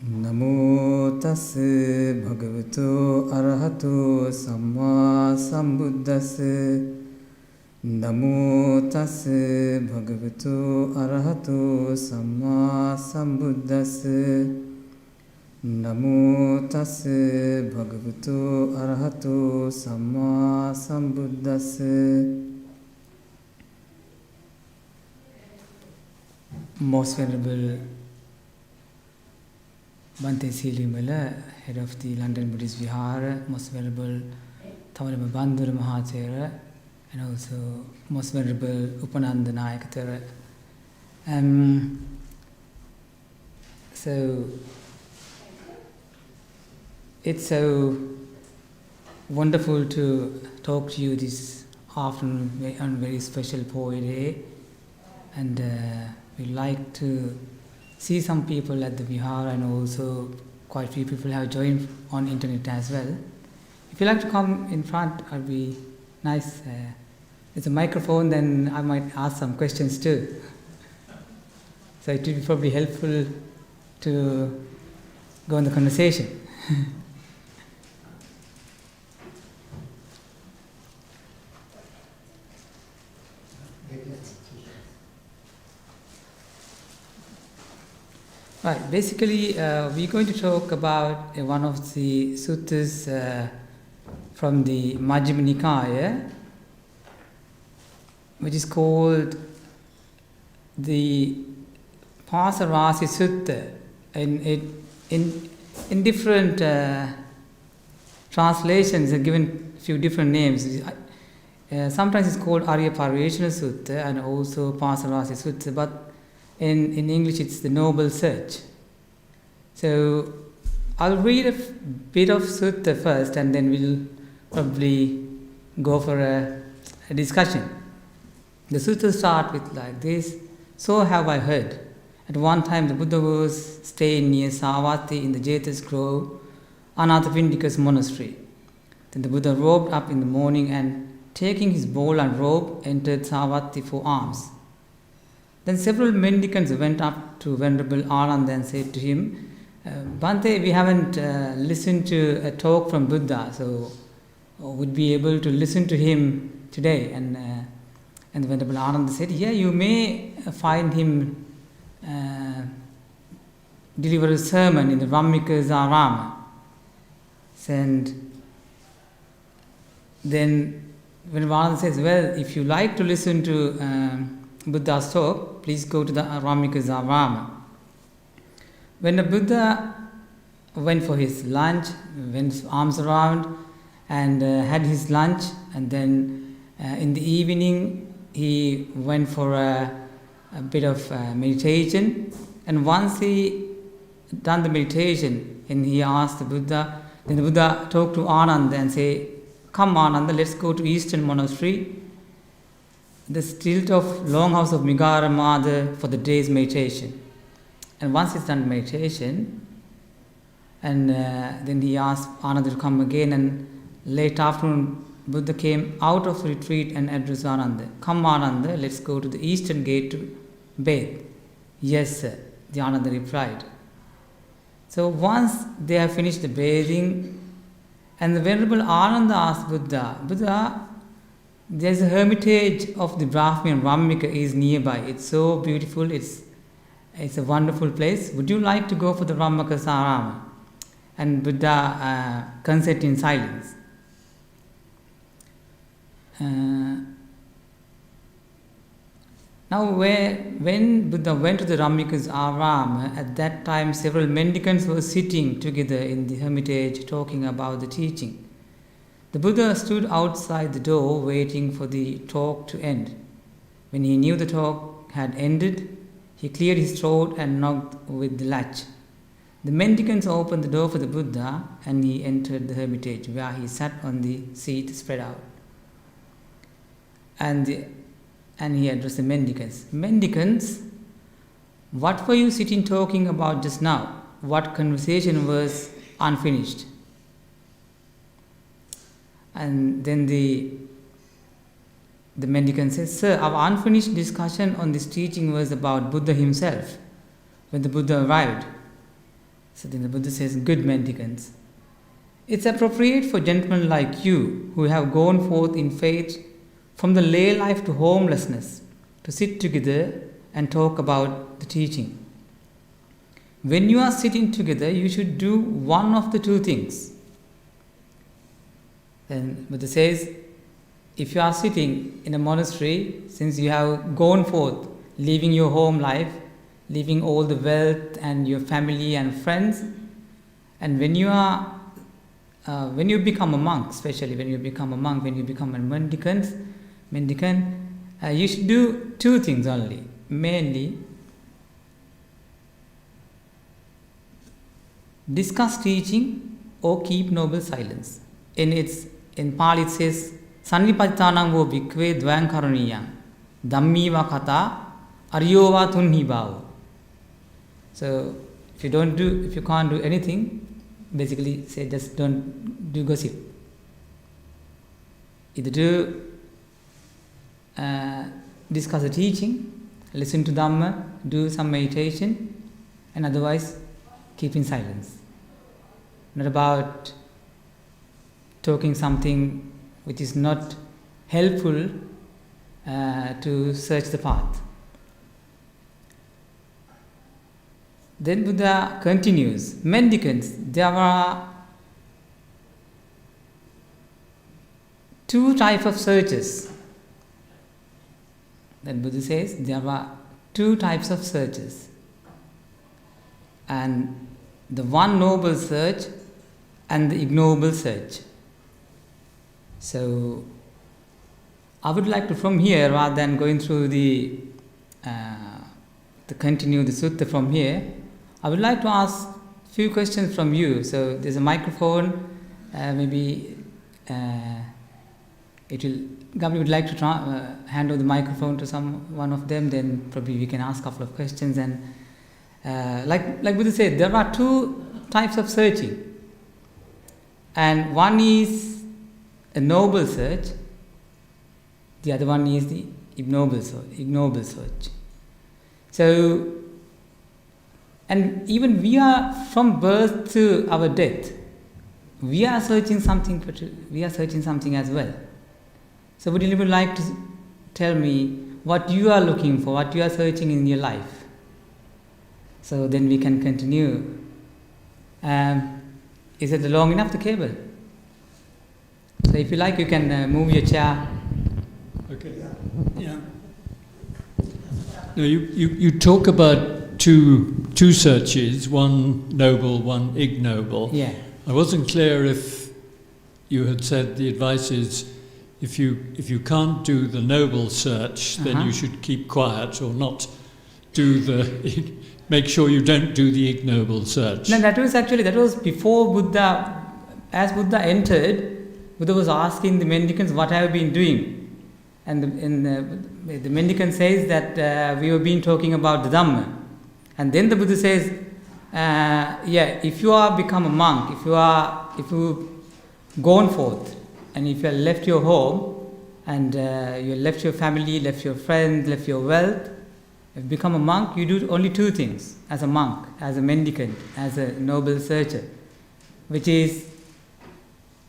Namo tassa bhagavato arahato samma sambuddhassa. Namo tassa bhagavato arahato samma sambuddhassa. Namo tassa bhagavato arahato samma sambuddhassa. Most Venerable Bhante Silimala, head of the London Buddhist Vihara, Most Venerable Thamarama Bandhura Mahathera, and also Most Venerable Upananda Nayakatera. So it's so wonderful to talk to you this afternoon on a very special Poet Day, and we like to see some people at the Vihara, and also quite a few people have joined on internet as well. If you like to come in front, it would be nice. There's a microphone, then I might ask some questions too. So it will be probably helpful to go in the conversation. Right, basically we're going to talk about one of the suttas from the Majjhima Nikaya, which is called the Pasarasi Sutta. In different translations are given few different names. Sometimes it's called Arya Pariveshana Sutta and also Pasarasi Sutta, but in English it's the Noble Search. So I'll read a bit of Sutta first, and then we'll probably go for a discussion. The Sutta start with like this: So have I heard. At one time the Buddha was staying near Savatthi in the Jetas Grove, Anathapindika's monastery. Then the Buddha robed up in the morning and, taking his bowl and robe, entered Savatthi for alms. Then several mendicants went up to Venerable Ananda and said to him, Bhante, we haven't listened to a talk from Buddha, so would be able to listen to him today. And the Venerable Ananda said, yeah, you may find him deliver a sermon in the Vammika's Arama. And then Venerable Ananda says, well, if you like to listen to Buddha's talk, please go to the Vammika's Arama. When the Buddha went for his lunch, went his arms around and had his lunch, and then in the evening he went for a bit of meditation, and once he done the meditation and he asked the Buddha, then the Buddha talked to Ananda and say, come Ananda, let's go to Eastern Monastery, the stilt of Longhouse of Migara Mother, for the day's meditation. And once he's done meditation, and then he asked Ananda to come again, and late afternoon Buddha came out of retreat and addressed Ananda. Come Ananda, let's go to the eastern gate to bathe. Yes sir, the Ananda replied. So once they have finished the bathing, and the Venerable Ananda asked Buddha, Buddha, there's a hermitage of the Brahmin Vammika is nearby. It's so beautiful, it's a wonderful place. Would you like to go for the Vammika Sarama? And Buddha consented in silence. Now when Buddha went to the Vammika's Arama, at that time several mendicants were sitting together in the hermitage talking about the teaching. The Buddha stood outside the door waiting for the talk to end. When he knew the talk had ended, he cleared his throat and knocked with the latch. The mendicants opened the door for the Buddha, and he entered the hermitage, where he sat on the seat spread out. And he addressed the mendicants. Mendicants, what were you sitting talking about just now? What conversation was unfinished? And then the mendicant says, Sir, our unfinished discussion on this teaching was about Buddha himself. When the Buddha arrived, So then the Buddha says, good mendicants, it's appropriate for gentlemen like you who have gone forth in faith from the lay life to homelessness to sit together and talk about the teaching. When you are sitting together, you should do one of the two things. Then Buddha says, if you are sitting in a monastery, since you have gone forth, leaving your home life, leaving all the wealth and your family and friends, and when you become a monk, especially when you become a monk, when you become a mendicant, you should do two things only. Mainly, discuss teaching or keep noble silence. In Pali it says, Sannipattanam vo bhikkhave dvayam karaniyam dhammiva kata aryova tunhi bhavo. So if you can't do anything, basically say just don't do gossip. Either do discuss the teaching, listen to Dhamma, do some meditation, and otherwise keep in silence. Not about talking something which is not helpful to search the path. Then Buddha continues, mendicants, there are two types of searches. Then Buddha says there are two types of searches. And the one noble search and the ignoble search. So I would like to, from here, rather than going through to continue the sutta from here, I would like to ask a few questions from you. So there's a microphone, maybe Gabri would like to hand over the microphone to one of them, then probably we can ask a couple of questions. And like Buddha said, there are two types of searching. And one is a noble search, the other one is the ignoble search. So, and even we are from birth to our death, we are searching something as well. So would you like to tell me what you are looking for, what you are searching in your life? So then we can continue. Is it long enough, the cable? So if you like, you can move your chair. Okay. Yeah. No, you talk about two searches, one noble, one ignoble. Yeah. I wasn't clear if you had said the advice is if you can't do the noble search, then you should keep quiet or not do make sure you don't do the ignoble search. No, that was before Buddha. As Buddha entered, Buddha was asking the mendicants, what have you been doing? And the mendicant says that we have been talking about the Dhamma. And then the Buddha says, if you are become a monk, if you gone forth, and if you have left your home, and you left your family, left your friends, left your wealth, if you become a monk, you do only two things as a monk, as a mendicant, as a noble searcher, which is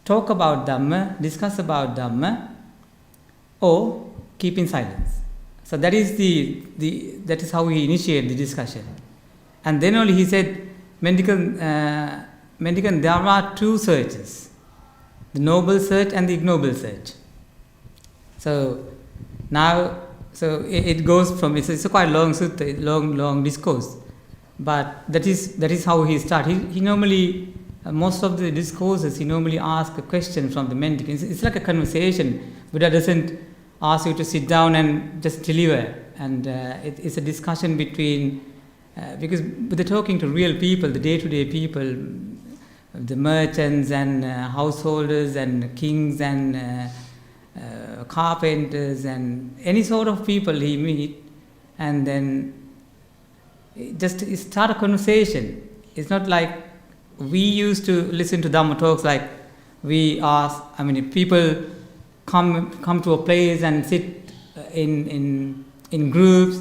talk about Dhamma, discuss about Dhamma, or keep in silence. So that is that is how he initiated the discussion. And then only he said, mendicant, there are two searches, the noble search and the ignoble search. So now, it goes from, it's a quite long sutta, long discourse, but that is how he started. He normally, most of the discourses, he normally asks a question from the mendicant. It's like a conversation. Buddha doesn't ask you to sit down and just deliver. And it's a discussion between, because they're talking to real people, the day-to-day people, the merchants and householders and kings and carpenters and any sort of people he meet, and then just start a conversation. It's not like we used to listen to Dhamma talks, like we ask, people come to a place and sit in groups,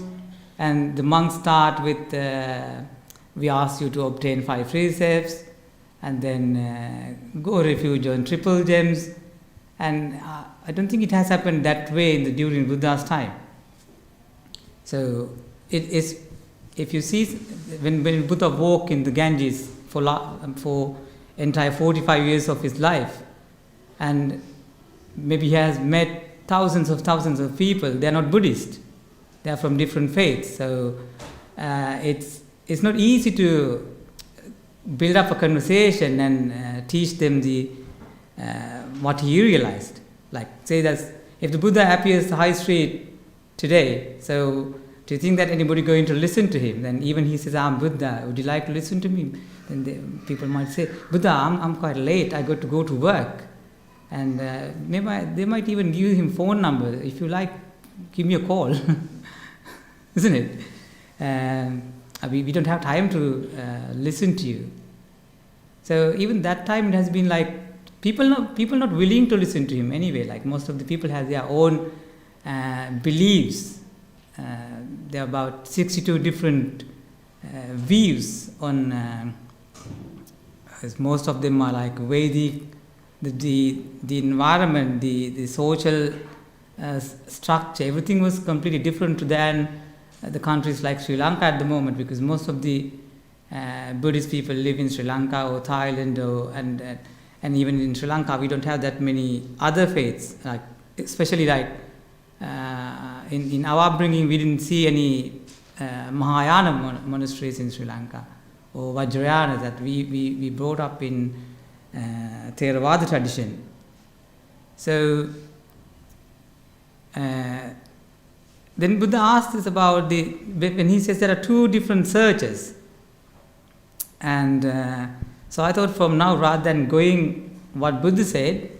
and the monks start with we ask you to obtain 5 precepts, and then go refuge on triple gems. And I don't think it has happened that way during Buddha's time. So it is, if you see, when Buddha walked in the Ganges for entire 45 years of his life, and maybe he has met thousands of people. They are not Buddhist. They are from different faiths. So it's not easy to build up a conversation and teach them what he realized. Like, say that if the Buddha appears on the high street today, so do you think that anybody going to listen to him? Then even he says, I'm Buddha, would you like to listen to me? Then people might say, Buddha, I'm quite late, I got to go to work. And they might even give him phone number. If you like, give me a call. Isn't it? We don't have time to listen to you. So even that time it has been like, people not willing to listen to him anyway. Like most of the people have their own beliefs. There are about 62 different views on, most of them are like Vedic, the environment, the social structure, everything was completely different than the countries like Sri Lanka at the moment, because most of the Buddhist people live in Sri Lanka or Thailand, and even in Sri Lanka we don't have that many other faiths, like especially like in our upbringing we didn't see any Mahayana monasteries in Sri Lanka or Vajrayana, that we brought up in Theravada tradition. So then Buddha asked us about when he says there are 2 different searches. And so I thought from now, rather than going what Buddha said,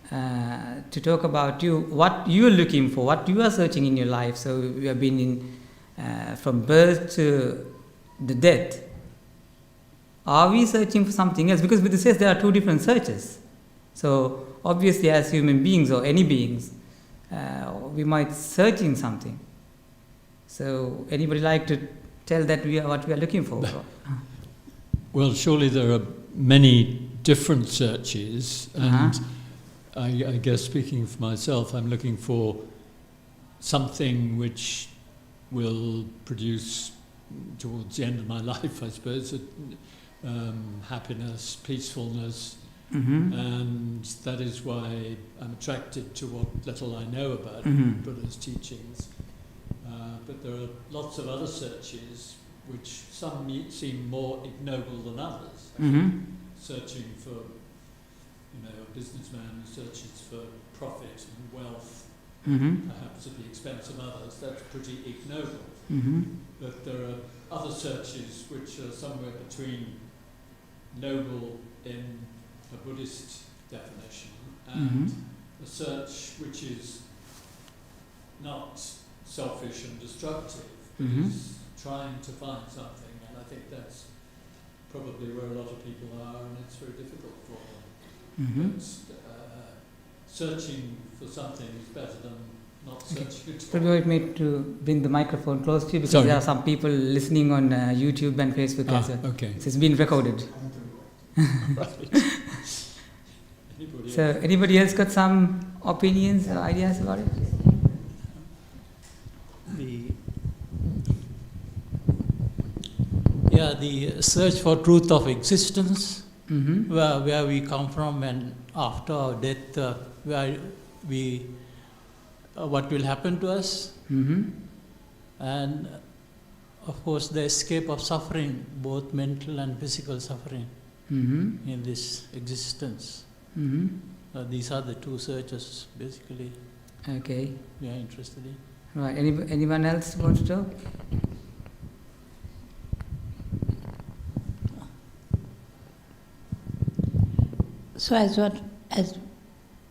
to talk about what you are looking for, what you are searching in your life. So we have been from birth to the death. Are we searching for something else? Because Buddha says there are 2 different searches. So obviously as human beings or any beings, we might searching something. So anybody like to tell that what we are looking for? Well, surely there are many different searches, and I guess speaking for myself, I'm looking for something which will produce towards the end of my life, I suppose, happiness, peacefulness. And that is why I'm attracted to what little I know about Buddha's teachings. But there are lots of other searches which some seem more ignoble than others. Searching for, a businessman who searches for profit and wealth, perhaps at the expense of others, that's pretty ignoble. But there are other searches which are somewhere between noble in a Buddhist definition and a search which is not selfish and destructive, but is trying to find something, and I think that's probably where a lot of people are, and it's very difficult for them. But searching for something is better than not searching at all. Probably wait me to bring the microphone close to you, because there are some people listening on YouTube and Facebook as well. Okay. So it's been recorded. So anybody else got some opinions or ideas about it? The search for truth of existence, where we come from, and after our death, where we, what will happen to us, and of course the escape of suffering, both mental and physical suffering in this existence. These are the 2 searches basically. Okay. We are interested in. Right. Anyone else want to talk? So as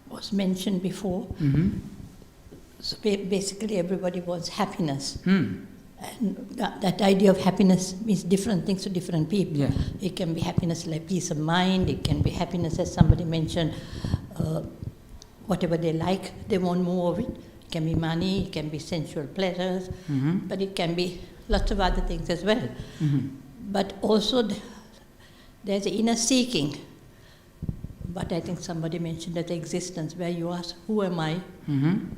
was mentioned before, so basically everybody wants happiness. And that idea of happiness means different things to different people. Yeah. It can be happiness like peace of mind, it can be happiness, as somebody mentioned, whatever they like, they want more of it. It can be money, it can be sensual pleasures, but it can be lots of other things as well. but also there's the inner seeking. But I think somebody mentioned that the existence, where you ask, who am I,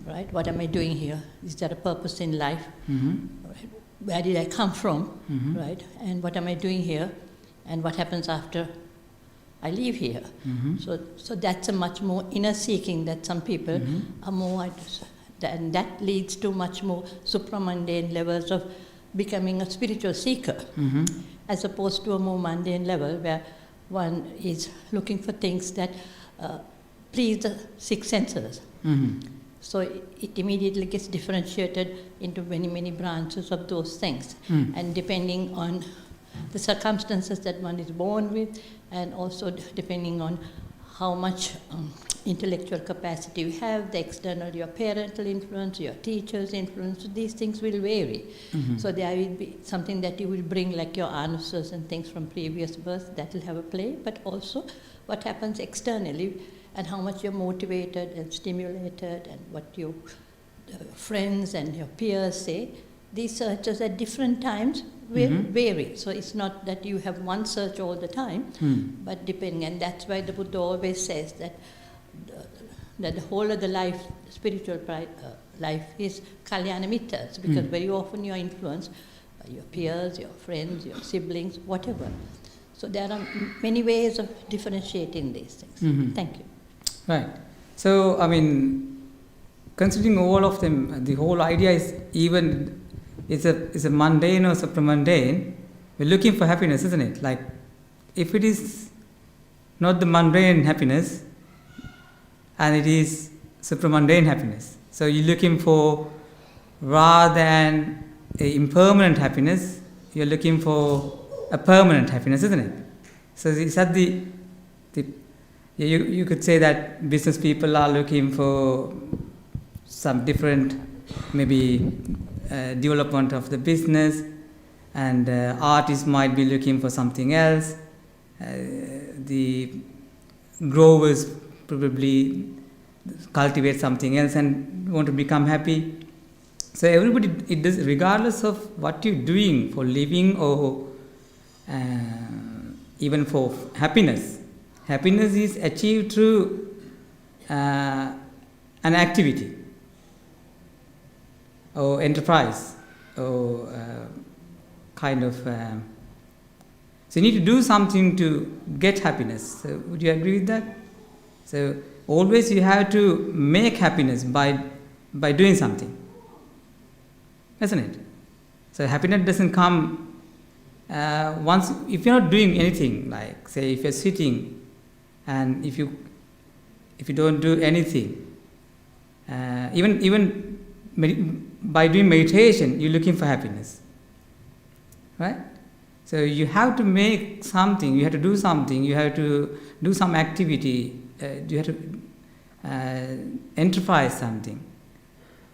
right? What am I doing here? Is there a purpose in life? Right? Where did I come from, right? And what am I doing here? And what happens after I leave here? So that's a much more inner seeking that some people are more, and that leads to much more supramundane levels of becoming a spiritual seeker, as opposed to a more mundane level where one is looking for things that please the six senses. So it immediately gets differentiated into many, many branches of those things. And depending on the circumstances that one is born with, and also depending on how much intellectual capacity you have, the external, your parental influence, your teacher's influence, these things will vary. So there will be something that you will bring, like your anuses and things from previous births, that will have a play, but also what happens externally and how much you're motivated and stimulated and what your friends and your peers say. These searches at different times will vary. So it's not that you have one search all the time, but depending, and that's why the Buddha always says that the whole of the life, spiritual life, is kalyana mittas, because very often you are influenced by your peers, your friends, your siblings, whatever. So there are many ways of differentiating these things. Thank you. Right. So, I mean, considering all of them, the whole idea is even it's a mundane or supramundane. We're looking for happiness, isn't it? Like, if it is not the mundane happiness, and it is supramundane happiness. So you're looking for, rather than a impermanent happiness, you're looking for a permanent happiness, isn't it? So is that you could say that business people are looking for some different, maybe development of the business, and artists might be looking for something else. The growers probably cultivate something else and want to become happy. So everybody, it does, regardless of what you're doing for living or even for happiness. Happiness is achieved through an activity or enterprise or kind of. So you need to do something to get happiness. So would you agree with that? So always you have to make happiness by doing something, isn't it? So happiness doesn't come once if you're not doing anything. Like, say, if you're sitting and if you don't do anything, even by doing meditation, you're looking for happiness, right? So you have to make something, you have to do something, you have to do some activity, you have to enterprise something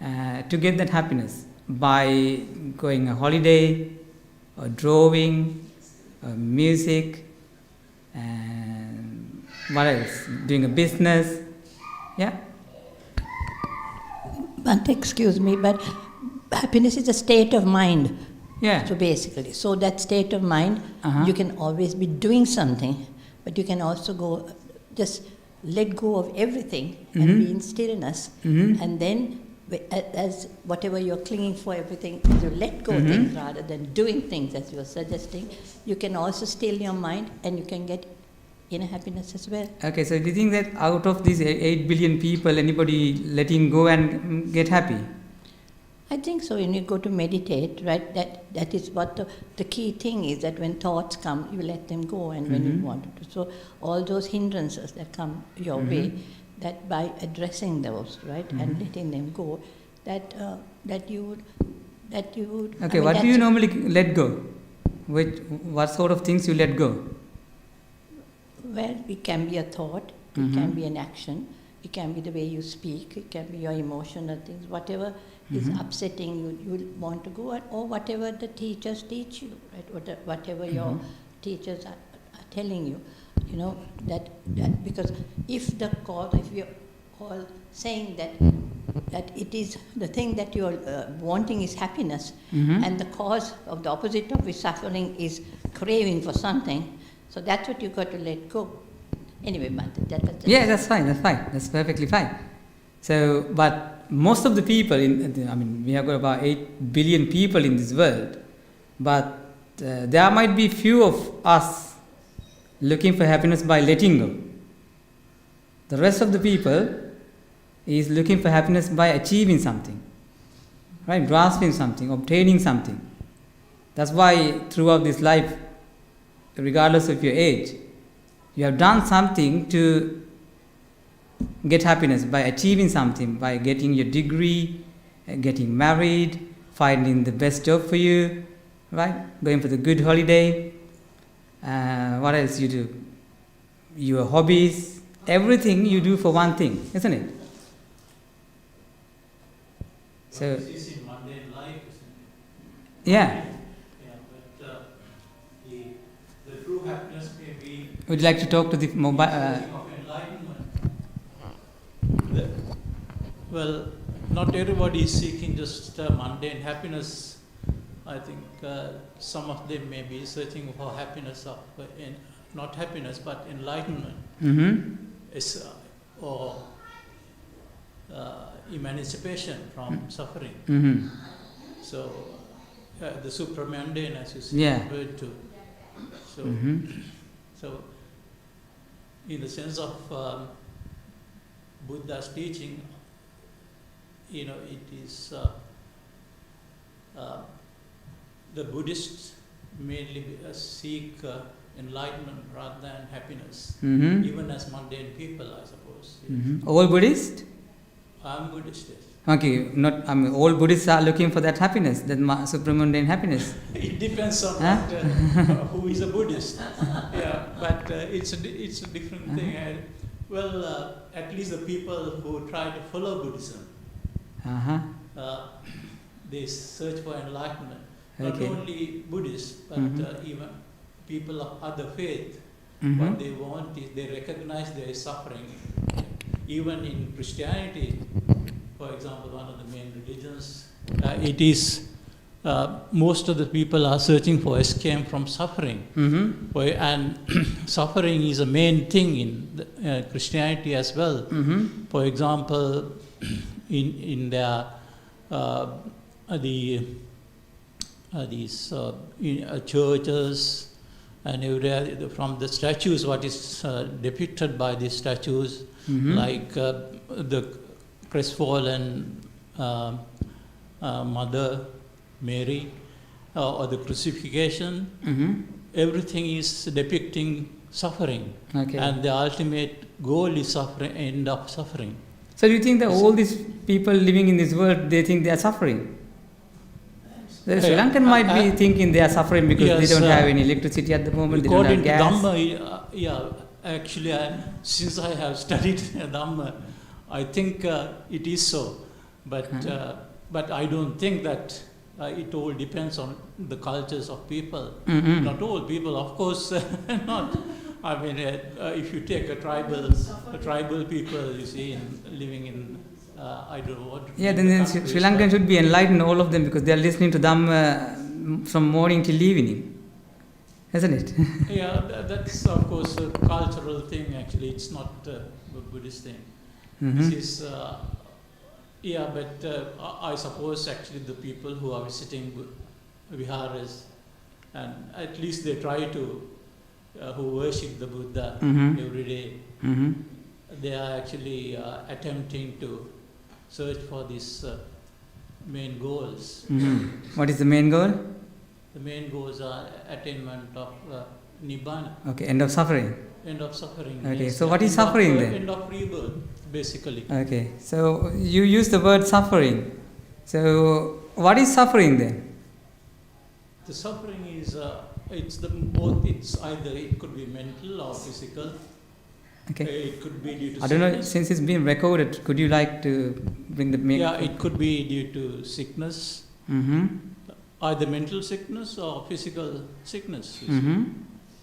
to get that happiness, by going a holiday or drawing or music and what else, doing a business, yeah? But excuse me, but happiness is a state of mind. Yeah. So basically, so that state of mind, you can always be doing something, but you can also just let go of everything and be in stillness, and then as whatever you're clinging for, everything, you let go of things rather than doing things as you're suggesting, you can also still your mind and you can get inner happiness as well. Okay, so do you think that out of these 8 billion people, anybody letting go and get happy? I think so. When you go to meditate, right, that is what the key thing is, that when thoughts come, you let them go, and when you want to. So all those hindrances that come your way, that by addressing those, right, and letting them go, that you would. Okay, what do you normally let go? What sort of things you let go? Well, it can be a thought, it can be an action, it can be the way you speak, it can be your emotional things, whatever is upsetting you, you want to go, or whatever the teachers teach you, right? Whatever your teachers are telling you, you know, that because if you're all saying that that it is the thing that you are wanting is happiness, and the cause of the opposite of is suffering is craving for something. So that's what you got to let go. Anyway, yeah, that's fine. That's perfectly fine. So, but most of the people we have got about 8 billion people in this world, but there might be few of us looking for happiness by letting go. The rest of the people is looking for happiness by achieving something, right? Grasping something, obtaining something. That's why throughout this life, regardless of your age, you have done something to get happiness by achieving something, by getting your degree, getting married, finding the best job for you, right? Going for the good holiday. What else you do? Your hobbies, everything you do for one thing, isn't it? So, this is in mundane life, isn't it? yeah. But the true happiness may be. Would you like to talk to the mobile? Of enlightenment. Well, not everybody is seeking just mundane happiness. I think some of them may be searching for happiness not happiness but enlightenment, or emancipation from suffering. So the supramundane, as you referred to. So, so in the sense of Buddha's teaching, it is the Buddhists mainly seek enlightenment rather than happiness, even as mundane people, I suppose. All Buddhists? I'm Buddhist, yes. Okay, all Buddhists are looking for that happiness, that supramundane happiness. It depends on who is a Buddhist. Yeah, but it's a different thing. At least the people who try to follow Buddhism, they search for enlightenment. Not only Buddhists, but even people of other faith. What they want is they recognize there is suffering. Even in Christianity, for example, one of the main religions, it is most of the people are searching for escape from suffering. And suffering is a main thing in Christianity as well. For example, in their these churches and everywhere, from the statues, what is depicted by these statues, like the crestfallen Mother Mary, or the crucifixion, everything is depicting suffering. And the ultimate goal is suffering, end of suffering. So do you think that all these people living in this world, they think they are suffering? The Sri Lankan might be thinking they are suffering because they don't have any electricity at the moment, they don't have gas. According to Dhamma, actually, since I have studied Dhamma, I think it is so. But I don't think that it all depends on the cultures of people. Not all people, of course, not. I mean, if you take a tribal people, you see, living in, I don't know what. Yeah, then Sri Lankan should be enlightened, all of them, because they are listening to Dhamma from morning till evening, isn't it? Yeah, that's of course a cultural thing. Actually, it's not a Buddhist thing. This is, but I suppose actually the people who are visiting viharas, and at least they try to, who worship the Buddha every day, they are actually attempting to search for these main goals. What is the main goal? The main goals are attainment of Nibbana. Okay, end of suffering. End of suffering. Okay, yes. so what is suffering then? End of rebirth, basically. Okay, so you use the word suffering. So what is suffering then? The suffering is it's both. It's either it could be mental or physical. Okay. It could be due to. I don't know. Since it's been recorded, could you like to bring the? Yeah, it could be due to sickness. Either mental sickness or physical sickness.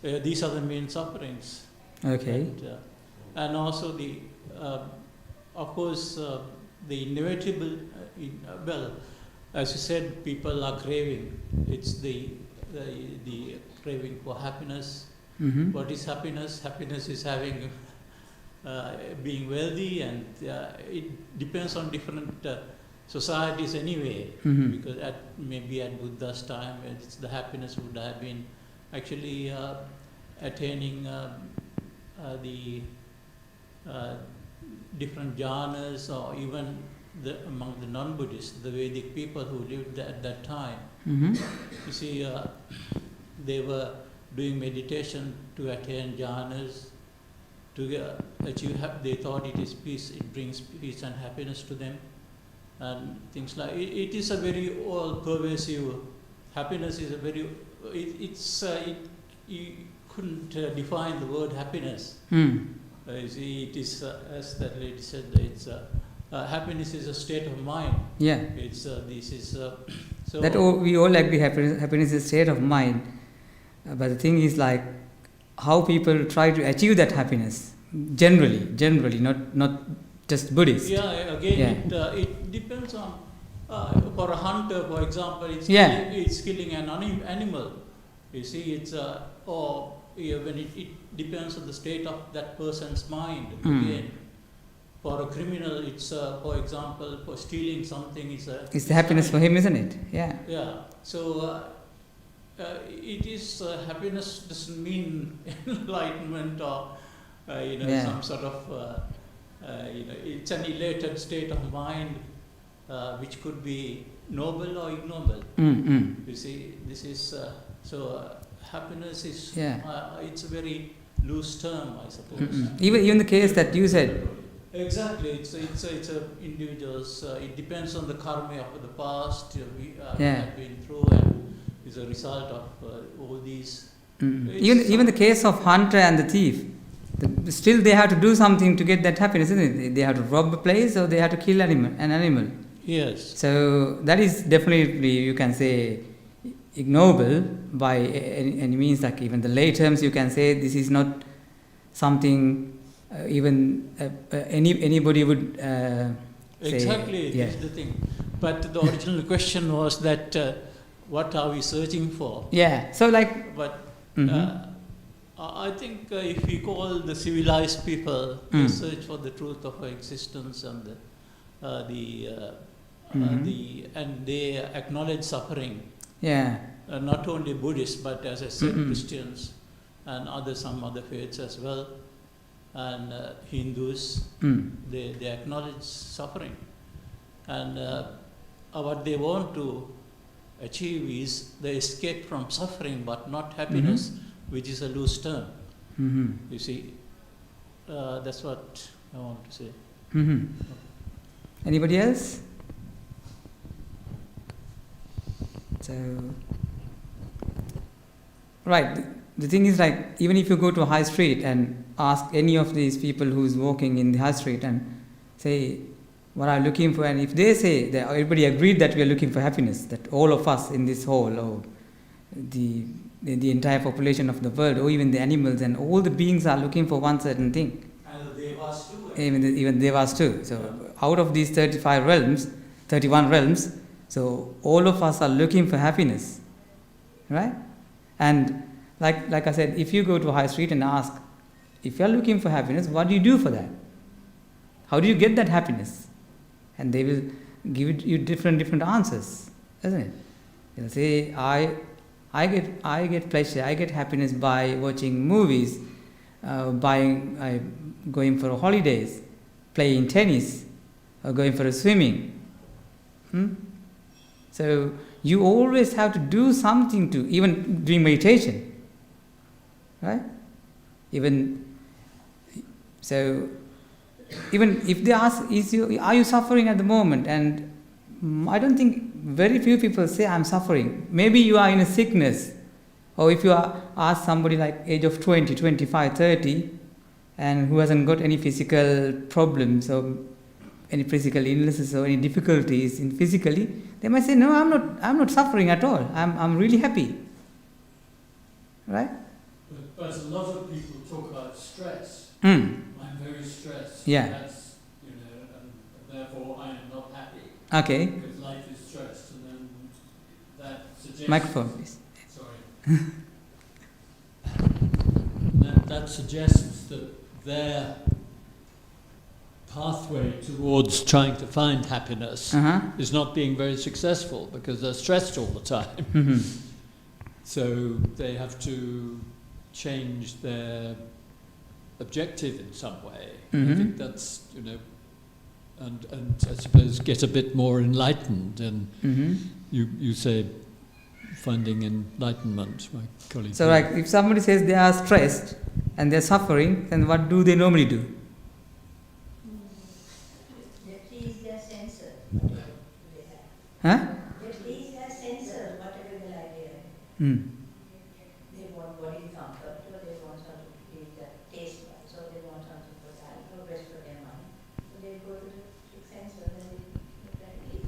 These are the main sufferings. Okay. And also of course, the inevitable, well, as you said, people are craving. It's the craving for happiness. Mm-hmm. What is happiness? Happiness is having, being wealthy, and it depends on different societies anyway. Mm-hmm. Because maybe at Buddha's time, the happiness would have been actually attaining the different jhanas, or even among the non-Buddhists, the Vedic people who lived at that time. Mm-hmm. You see, they were doing meditation to attain jhanas, to achieve. They thought it is peace. It brings peace and happiness to them, and things like it is a very all-pervasive. Happiness is a very. You couldn't define the word happiness. Mm. You see, it is as that lady said. It's happiness is a state of mind. Yeah. It's this is so. That we all agree. Happiness is a state of mind, but the thing is like how people try to achieve that happiness. Generally, not just Buddhists. Yeah. Again, Yeah. it depends on. For a hunter, for example, it's killing an animal. You see, it's or when it depends on the state of that person's mind. Again, for a criminal, it's for example, for stealing something, It's the happiness for him, isn't it? Yeah. Yeah. So it is happiness doesn't mean enlightenment or some sort of it's an elated state of mind which could be noble or ignoble. Mm-hmm. You see, this is happiness is it's a very loose term, I suppose. Mm-hmm. Even the case that you said. Exactly, it's a individual's. It depends on the karma of the past we have been through, and is a result of all these. Mm-hmm. Even the case of hunter and the thief, still they have to do something to get that happiness, isn't it? They have to rob a place, or they have to kill an animal. Yes. So that is definitely, you can say, ignoble by any means. Like even the lay terms, you can say this is not something even anybody would say. Exactly, Yeah. that's the thing. But the original question was that what are we searching for? Yeah. So like. But Mm-hmm. I think if we call the civilized people, they search for the truth of our existence and and they acknowledge suffering. Yeah. Not only Buddhists, but as I said, Christians and some other faiths as well, and Hindus. They acknowledge suffering, and what they want to achieve is the escape from suffering, but not happiness, which is a loose term. Mm-hmm. You see, that's what I want to say. Mm-hmm. Anybody else? So, right. The thing is, like, even if you go to a high street and ask any of these people who's walking in the high street and say, what are you looking for? And if they say that everybody agreed that we are looking for happiness, that all of us in this hall, or the entire population of the world, or even the animals and all the beings are looking for one certain thing. And the Devas too. Even Devas too. So out of these 31 realms, so all of us are looking for happiness, right? And like I said, if you go to a high street and ask, if you are looking for happiness, what do you do for that? How do you get that happiness? And they will give you different answers, isn't it? They'll say, I get pleasure, I get happiness by watching movies, going for holidays, playing tennis, or going for a swimming. So you always have to do something to, even doing meditation, right? Even if they ask, are you suffering at the moment? And I don't think very few people say I'm suffering. Maybe you are in a sickness, or if you ask somebody like age of 20, 25, 30, and who hasn't got any physical problems or any physical illnesses or any difficulties in physically, they might say, no, I'm not suffering at all. I'm really happy, right? But a lot of people talk about stress. Mm. I'm very stressed. Yeah. That's, and therefore I am not happy. Okay. Because life is stressed, and then that suggests... Microphone, please. Sorry. that suggests that their pathway towards trying to find happiness is not being very successful because they're stressed all the time. Mm-hmm. So they have to change their objective in some way. I think that's, and I suppose get a bit more enlightened. And you say finding enlightenment, my colleague. So like if somebody says they are stressed and they're suffering, then what do they normally do? They please their senses. Huh? They please their senses, whatever the idea. They want body comfort, or they want something to please their taste wise, or they want something for that, or best for their mind. So they go to the six senses and they look at it.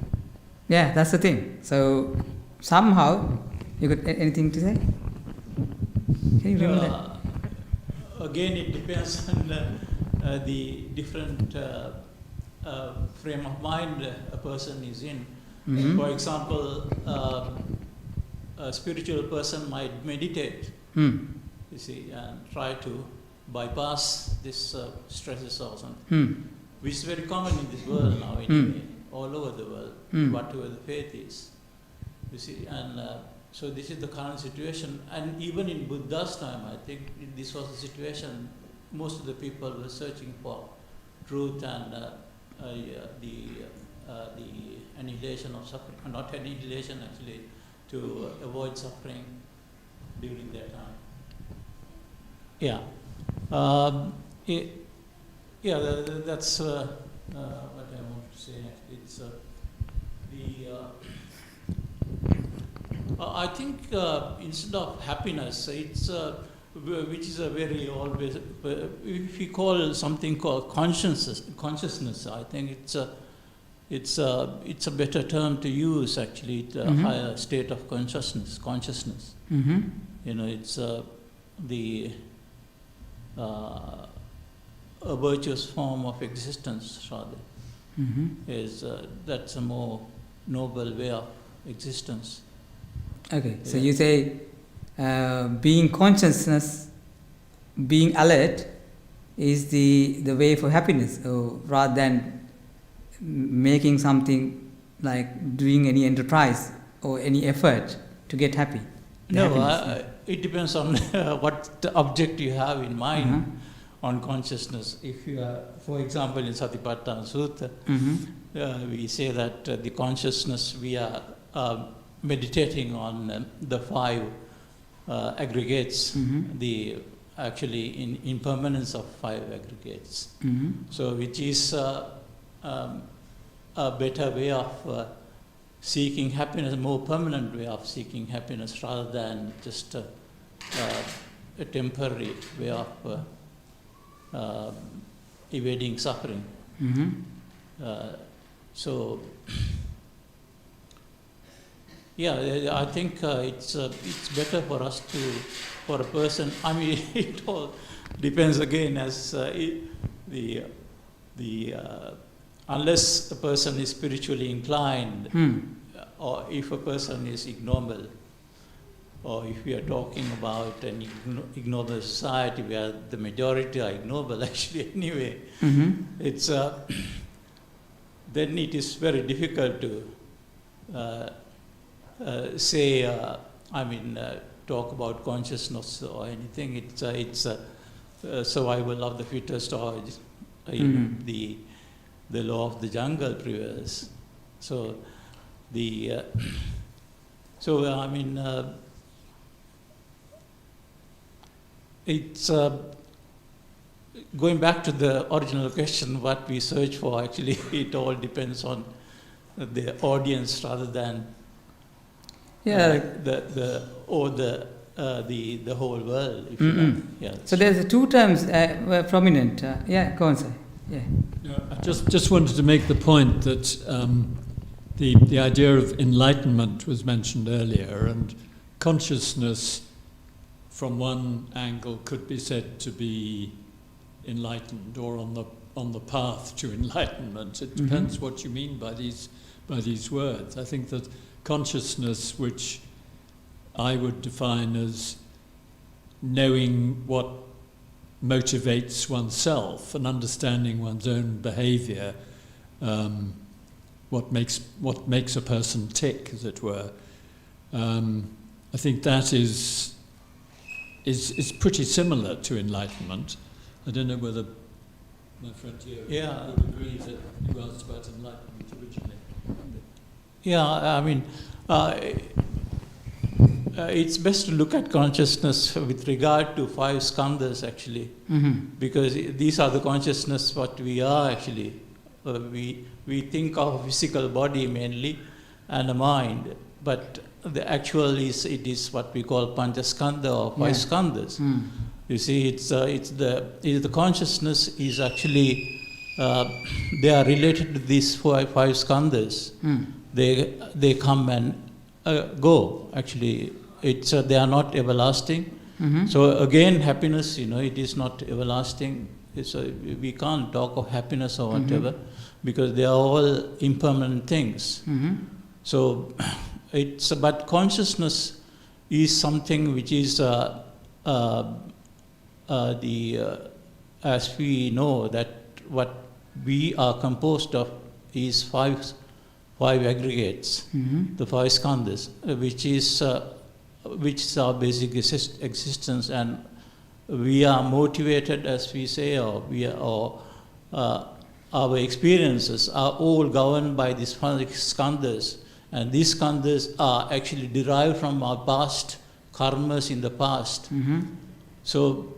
Yeah, that's the thing. So somehow, you got anything to say? Can you remember that? Again, it depends on the different frame of mind a person is in. For example, a spiritual person might meditate, you see, and try to bypass this stresses or something, which is very common in this world now, anyway, all over the world, whatever the faith is, you see. And so this is the current situation. And even in Buddha's time, I think this was the situation. Most of the people were searching for truth and the annihilation of suffering, not annihilation actually, to avoid suffering during their time. Yeah. That's what I want to say. It's I think instead of happiness, it's which is a very always, if we call something called consciousness, I think it's a better term to use actually. It's a higher state of consciousness. It's a virtuous form of existence rather. Is that's a more noble way of existence. Okay, so you say being consciousness, being alert is the way for happiness, rather than making something like doing any enterprise or any effort to get happy. No, it depends on what the object you have in mind on consciousness. If you are, for example, in Satipatthana Sutta, we say that the consciousness we are meditating on the five aggregates, the actually impermanence of five aggregates. So which is a better way of seeking happiness, a more permanent way of seeking happiness rather than just a temporary way of evading suffering. So yeah, I think it's better for us for a person. I mean, it all depends again as unless a person is spiritually inclined, or if a person is ignoble, or if we are talking about an ignoble society where the majority are ignoble actually anyway, it's then it is very difficult to say, talk about consciousness or anything. It's survival of the fittest, or the law of the jungle prevails. So it's going back to the original question, what we search for. Actually, it all depends on the audience rather than the whole world. If you like. Yeah. So there's two terms were prominent. Go on, sir. Yeah. No, I just wanted to make the point that the idea of enlightenment was mentioned earlier, and consciousness from one angle could be said to be enlightened, or on the on the path to enlightenment. It depends what you mean by these words. I think that consciousness, which I would define as knowing what motivates oneself and understanding one's own behaviour, what makes a person tick, as it were. I think that is pretty similar to enlightenment. I don't know whether my friend here would agree that you asked about enlightenment originally. Yeah, I mean, it's best to look at consciousness with regard to 5 skandhas, actually, because these are the consciousness what we are actually. We think of a physical body mainly and a mind, but the actual it is what we call panchaskandha or 5 skandhas. You see, it's the consciousness is actually they are related to these 5 skandhas. They come and go. Actually, they are not everlasting. So again, happiness, it is not everlasting. We can't talk of happiness or whatever because they are all impermanent things. So but consciousness is something which is as we know that what we are composed of is 5 aggregates, the 5 skandhas, which is our basic existence, and we are motivated, as we say, or our experiences are all governed by these 5 skandhas, and these skandhas are actually derived from our past karmas in the past. So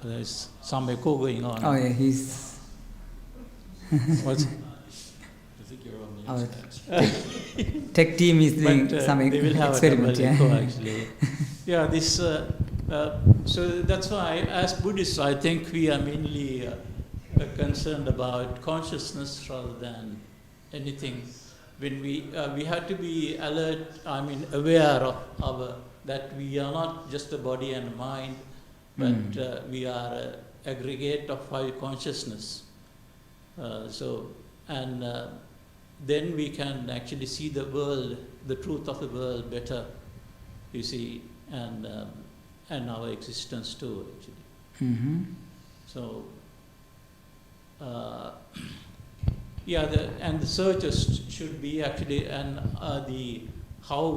there's some echo going on. Oh yeah, he's. What's I think you're on the internet. Tech team is doing some they will have experiment. a double echo, actually. Yeah, this. So that's why, as Buddhists, I think we are mainly concerned about consciousness rather than anything. When we have to be alert, aware of that we are not just a body and a mind, but we are an aggregate of 5 consciousness. Then we can actually see the world, the truth of the world better, you see, and our existence too, actually. So, the searches should be actually, and how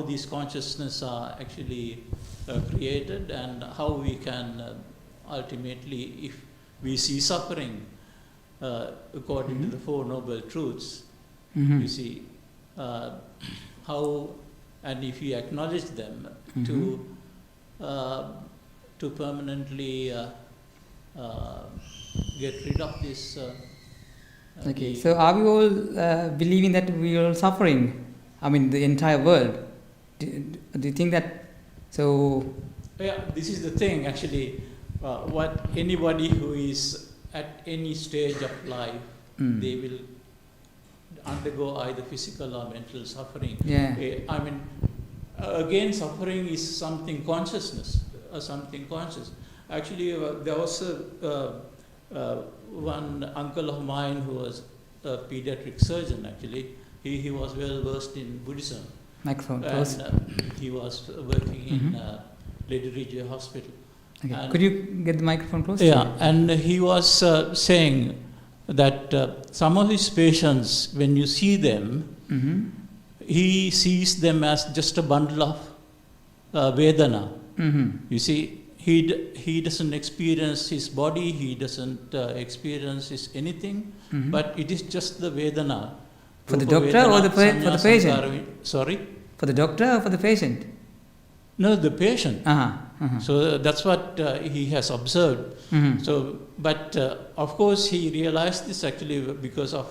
these consciousness are actually created, and how we can ultimately, if we see suffering, according to the 4 Noble Truths, you see, how, and if we acknowledge them, to permanently get rid of this. Okay, so are we all believing that we are all suffering? The entire world. Do you think that? So. Yeah, this is the thing actually. What anybody who is at any stage of life, they will undergo either physical or mental suffering. Yeah. Again, suffering is something consciousness, something conscious. Actually, there was one uncle of mine who was a pediatric surgeon. Actually, he was well versed in Buddhism. Microphone close. And he was working in Lady Ridgeway Hospital. Okay. And could you get the microphone close? Yeah, and he was saying that some of his patients, when you see them, he sees them as just a bundle of Vedana. You see, he doesn't experience his body, he doesn't experience his anything, but it is just the Vedana. For the doctor Vedana, or for the patient? Sorry? For the doctor or for the patient? No, the patient. So that's what he has observed. So, but of course he realized this actually because of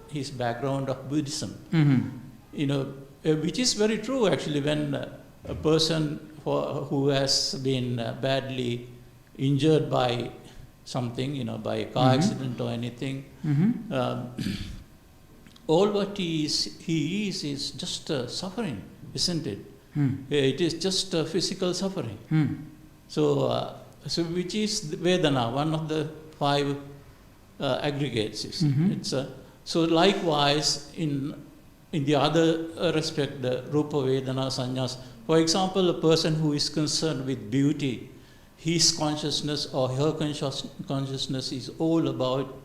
his background of Buddhism. Which is very true actually. When a person who has been badly injured by something, by a car accident or anything, all what he is just suffering, isn't it? It is just physical suffering. So, which is Vedana, one of the 5 aggregates. You see. It's so likewise in the other respect, the Rupa, Vedana, Sannyas. For example, a person who is concerned with beauty, his consciousness or her consciousness is all about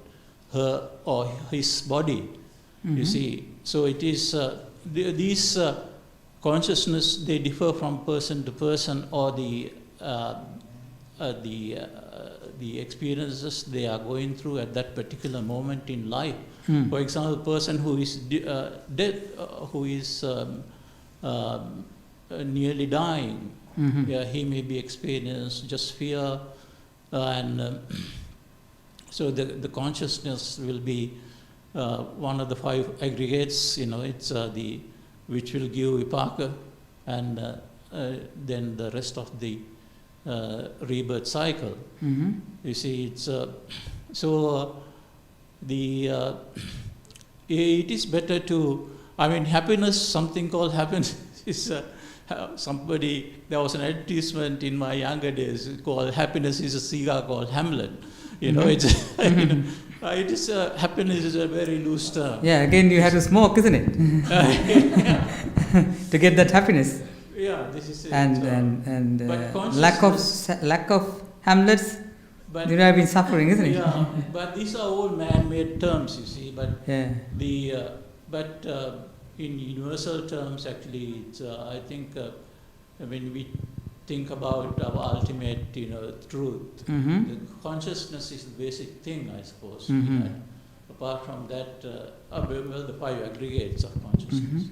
her or his body. You see, so it is these consciousness, they differ from person to person, or the experiences they are going through at that particular moment in life. For example, a person who is dead, who is nearly dying, he may be experiencing just fear, and so the consciousness will be one of the 5 aggregates. It's which will give vipaka, and then the rest of the rebirth cycle. You see, it's so it is better to, happiness, something called happiness is there was an advertisement in my younger days called "Happiness is a cigar called Hamlet." It's it is happiness is a very loose term. Yeah, again you have to smoke, isn't it? To get that happiness. Yeah, this is it. And lack of Hamlets, you have been suffering, isn't it? Yeah, but these are all man-made terms, you see. But in universal terms, actually, it's, I think when we think about our ultimate, truth, the consciousness is the basic thing, I suppose. Apart from that, the 5 aggregates of consciousness,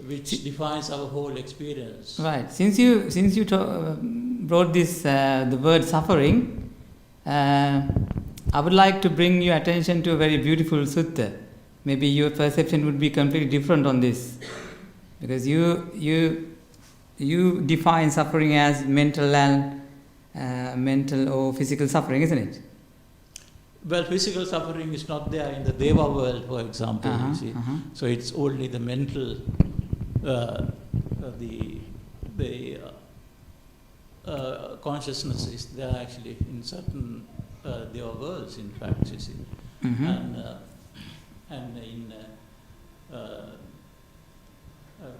which defines our whole experience. Right. Since you brought this the word suffering, I would like to bring your attention to a very beautiful sutta. Maybe your perception would be completely different on this, because you define suffering as mental or physical suffering, isn't it? Well, physical suffering is not there in the Deva world, for example. You see, so it's only the mental, consciousness is there actually in certain Deva worlds. In fact, you see, and in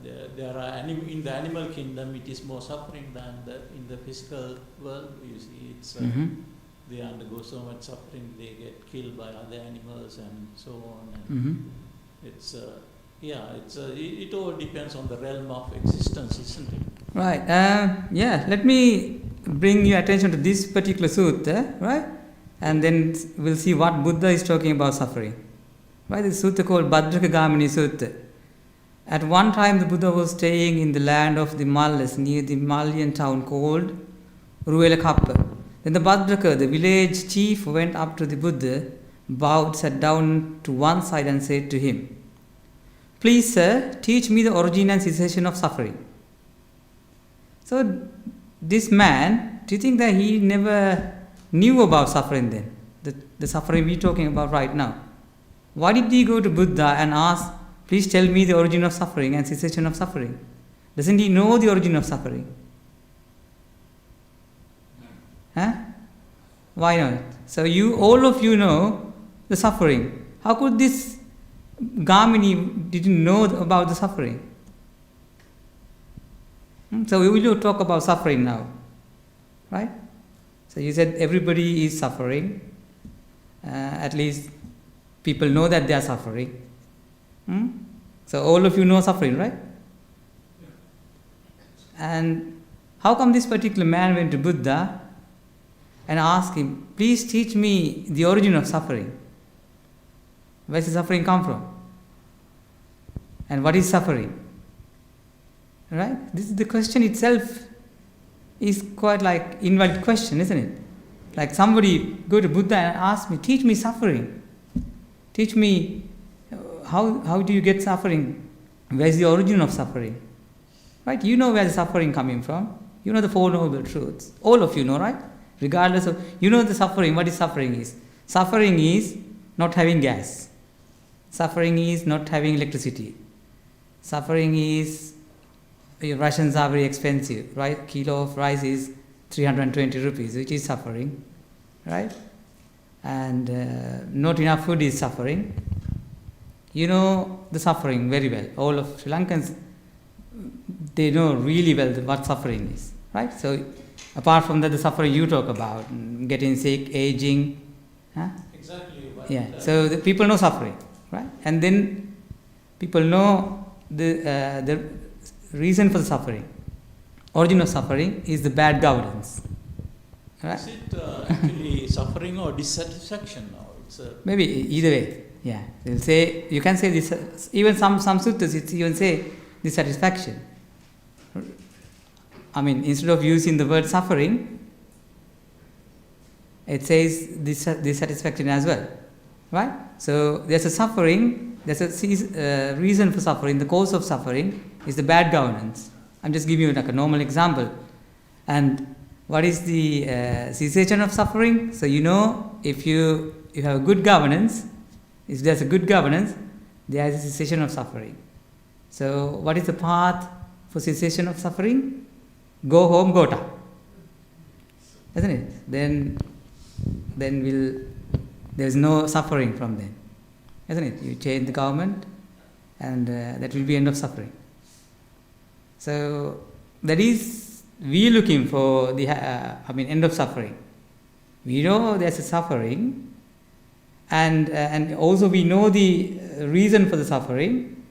there are in the animal kingdom, it is more suffering than in the physical world. You see, it's they undergo so much suffering, they get killed by other animals and so on. And it's it all depends on the realm of existence, isn't it? Right. Let me bring your attention to this particular sutta, right? And then we'll see what Buddha is talking about suffering. Right? This sutta called Bhadrakagamini Sutta. At one time, the Buddha was staying in the land of the Mallas, near the Malian town called Ruelakappa. Then the Bhadraka, the village chief, went up to the Buddha, bowed, sat down to one side and said to him, "Please, sir, teach me the origin and cessation of suffering." So, this man, do you think that he never knew about suffering then? The suffering we're talking about right now. Why did he go to Buddha and ask, "Please tell me the origin of suffering and cessation of suffering"? Doesn't he know the origin of suffering? Huh? Why not? So all of you know the suffering. How could this Gamini didn't know about the suffering? So we will talk about suffering now, right? So you said everybody is suffering. At least people know that they are suffering. So all of you know suffering, right? And how come this particular man went to Buddha and asked him, "Please teach me the origin of suffering. Where does suffering come from? And what is suffering?" Right? This is the question itself is quite like invalid question, isn't it? Like somebody go to Buddha and ask me, "Teach me suffering. Teach me how do you get suffering? Where is the origin of suffering?" Right? You know where the suffering coming from. You know the Four Noble Truths. All of you know, right? Regardless of, you know the suffering, what is suffering is. Suffering is not having gas. Suffering is not having electricity. Suffering is, your rations are very expensive, right? Kilo of rice is 320 rupees, which is suffering, right? And not enough food is suffering. You know the suffering very well. All of Sri Lankans, they know really well what suffering is, right? So apart from that, the suffering you talk about, getting sick, aging, Exactly. yeah. So the people know suffering, right? And then people know the reason for the suffering. Origin of suffering is the bad governance, right? Is it actually suffering or dissatisfaction? Or it's Maybe either way. Yeah, they'll say, you can say this. Even some suttas, it's even say dissatisfaction. I mean, instead of using the word suffering, it says dissatisfaction as well, right? So there's a suffering, there's a reason for suffering. The cause of suffering is the bad governance. I'm just giving you like a normal example. And what is the cessation of suffering? So you know, if you have a good governance, if there's a good governance, there is a cessation of suffering. So what is the path for cessation of suffering? Go home, Gota. Isn't it? Then there's no suffering from then. Isn't it? You change the government and that will be end of suffering. So that is, we looking for the end of suffering. We know there's a suffering, and also we know the reason for the suffering,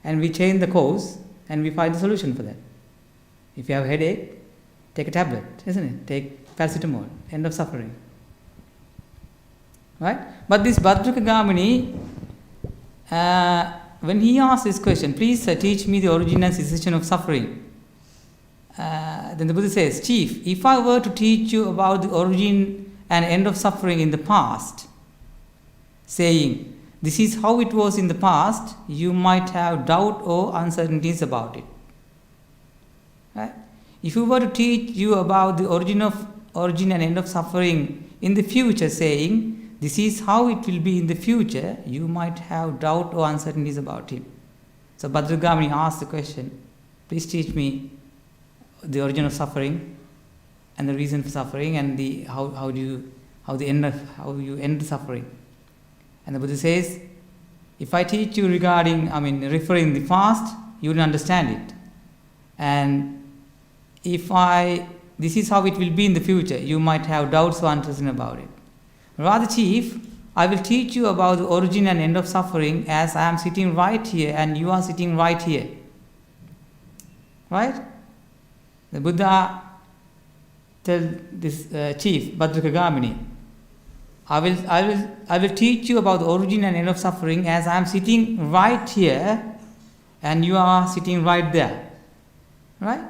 and we change the cause and we find the solution for that. If you have a headache, take a tablet, isn't it? Take paracetamol, end of suffering. Right? But this Bhadraka Gamini, when he asked this question, please teach me the origin and cessation of suffering. Then the Buddha says, Chief, if I were to teach you about the origin and end of suffering in the past, saying, this is how it was in the past, you might have doubt or uncertainties about it. Right? If you were to teach you about the origin and end of suffering in the future, saying, this is how it will be in the future, you might have doubt or uncertainties about him. So Bhadragamini asked the question, please teach me the origin of suffering and the reason for suffering and how you end the suffering. And the Buddha says, if I teach you referring the past, you will understand it. And this is how it will be in the future, you might have doubts or uncertainty about it. Rather, Chief, I will teach you about the origin and end of suffering as I am sitting right here and you are sitting right here. Right? The Buddha tells this chief, Bhadraka Gamini, I will teach you about the origin and end of suffering as I am sitting right here and you are sitting right there. Right?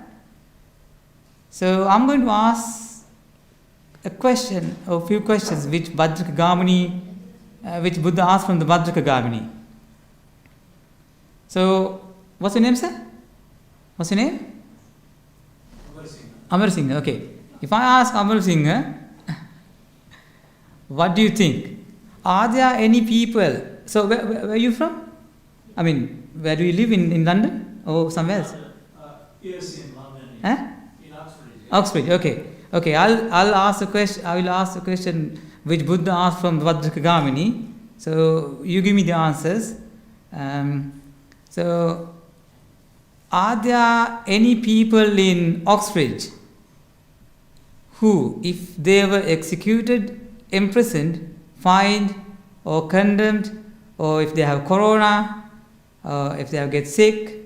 So I'm going to ask a question or a few questions which Bhadraka Gamini, which Buddha asked from the Bhadraka Gamini. So, what's your name, sir? What's your name? Amar Singh. Okay. If I ask Amar Singh, what do you think? Are there any people? So, where are you from? Where do you live in London or somewhere else? Yes, in London. In Oxford. Okay. Okay. I'll ask a question. I will ask the question which Buddha asked from Bhadraka Gamini. So you give me the answers. So, are there any people in Oxford who, if they were executed, imprisoned, fined, or condemned, or if they have corona, or if they have get sick,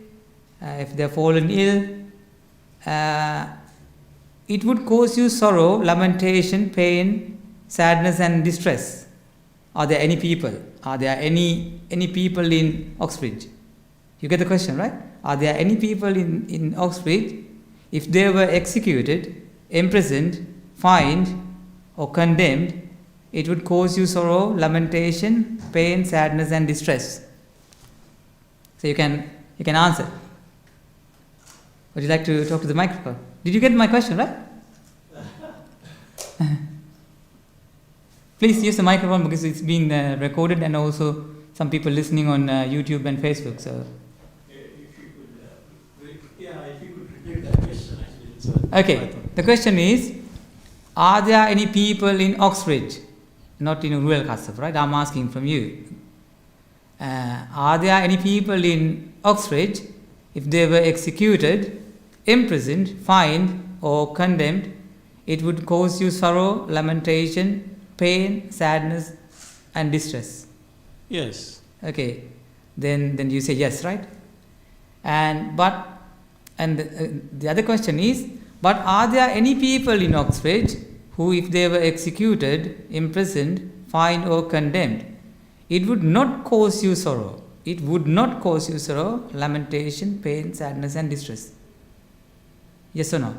if they have fallen ill, it would cause you sorrow, lamentation, pain, sadness, and distress? Are there any people? Are there any people in Oxford? You get the question, right? Are there any people in Oxford, if they were executed, imprisoned, fined, or condemned, it would cause you sorrow, lamentation, pain, sadness, and distress? So you can answer. Would you like to talk to the microphone? Did you get my question, right? Please use the microphone because it's being recorded and also some people listening on YouTube and Facebook. So. If you could repeat that question, actually. Okay. The question is, are there any people in Oxbridge, not in rural Kasaf, right? I'm asking from you. Are there any people in Oxbridge, if they were executed, imprisoned, fined, or condemned, it would cause you sorrow, lamentation, pain, sadness, and distress? Yes. Okay, then you say yes, right? The other question is, but are there any people in Oxbridge who, if they were executed, imprisoned, fined, or condemned, it would not cause you sorrow? It would not cause you sorrow, lamentation, pain, sadness, and distress. Yes or no?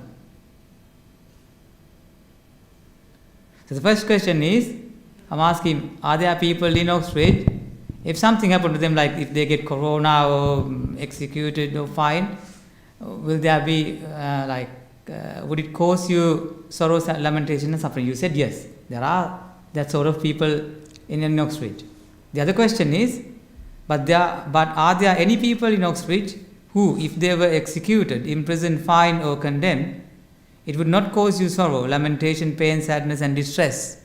So the first question is, I'm asking, are there people in Oxbridge, if something happened to them, like if they get corona or executed or fined, will there be would it cause you sorrow, lamentation, and suffering? You said yes. There are that sort of people in Oxbridge. The other question is, but are there any people in Oxbridge who, if they were executed, imprisoned, fined, or condemned, it would not cause you sorrow, lamentation, pain, sadness, and distress?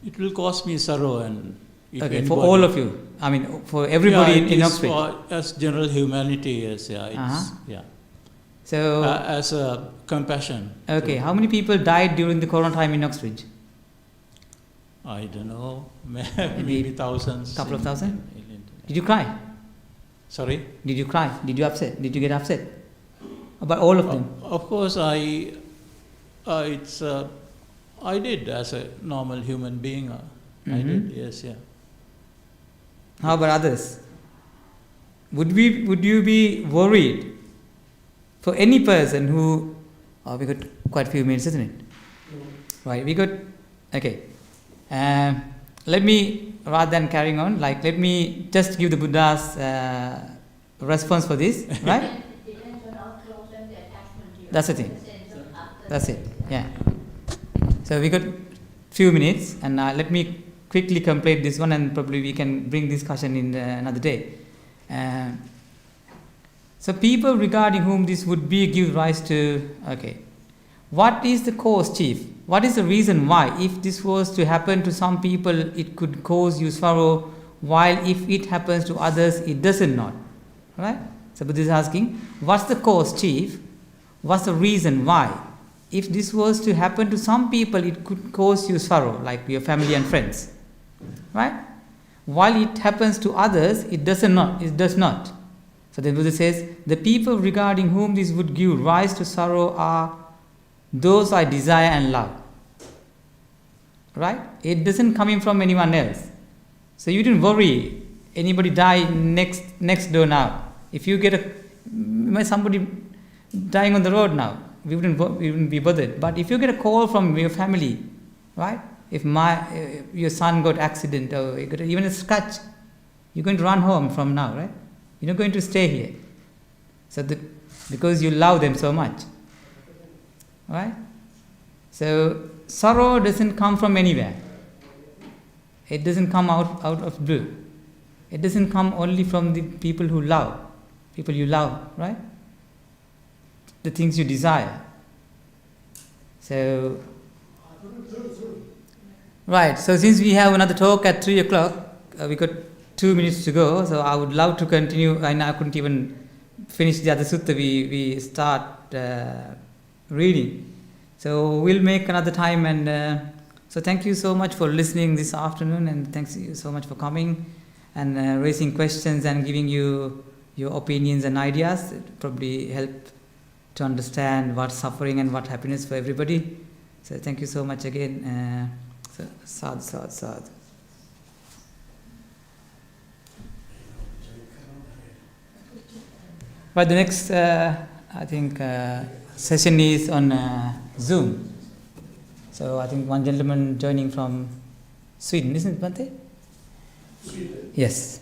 It will cause me sorrow and. Okay, for all of you. I mean, for everybody in Oxbridge. As general humanity, yes, yeah. Yeah. So as a compassion. Okay, how many people died during the corona time in Oxbridge? I don't know, maybe thousands. Couple of thousand? Did you cry? Sorry? Did you cry? Did you upset? Did you get upset about all of them? Of course, I did as a normal human being. I did, yes, yeah. How about others? Would you be worried for any person who? Oh, we got quite a few minutes, isn't it? Right, we got. Okay. Let me, rather than carrying on, let me just give the Buddha's response for this, right? That's the thing. That's it. Yeah. So we got few minutes, and let me quickly complete this one, and probably we can bring discussion in another day. So people regarding whom this would be give rise to. Okay. What is the cause, Chief? What is the reason why, if this was to happen to some people, it could cause you sorrow, while if it happens to others, it doesn't not? Right? So Buddha is asking, what's the cause, Chief? What's the reason why? If this was to happen to some people, it could cause you sorrow, like your family and friends. Right? While it happens to others, it does not. So then Buddha says, the people regarding whom this would give rise to sorrow are those I desire and love. Right? It doesn't come in from anyone else. So you didn't worry. Anybody die next door now. If you get somebody dying on the road now, we wouldn't be bothered. But if you get a call from your family, right? If your son got accident or you got even a scratch, you're going to run home from now, right? You're not going to stay here. So because you love them so much. Right? So sorrow doesn't come from anywhere. It doesn't come out of blue. It doesn't come only from the people you love, right? The things you desire. So, right. So since we have another talk at 3 o'clock, we got 2 minutes to go. So I would love to continue. I couldn't even finish the other sutta we start reading. So we'll make another time, and so thank you so much for listening this afternoon, and thanks you so much for coming and raising questions and giving you your opinions and ideas. It probably help to understand what's suffering and what happiness for everybody. So thank you so much again. Sadhu. But the next, I think, session is on Zoom. So I think one gentleman joining from Sweden, isn't it, Bante? Sweden? Yes.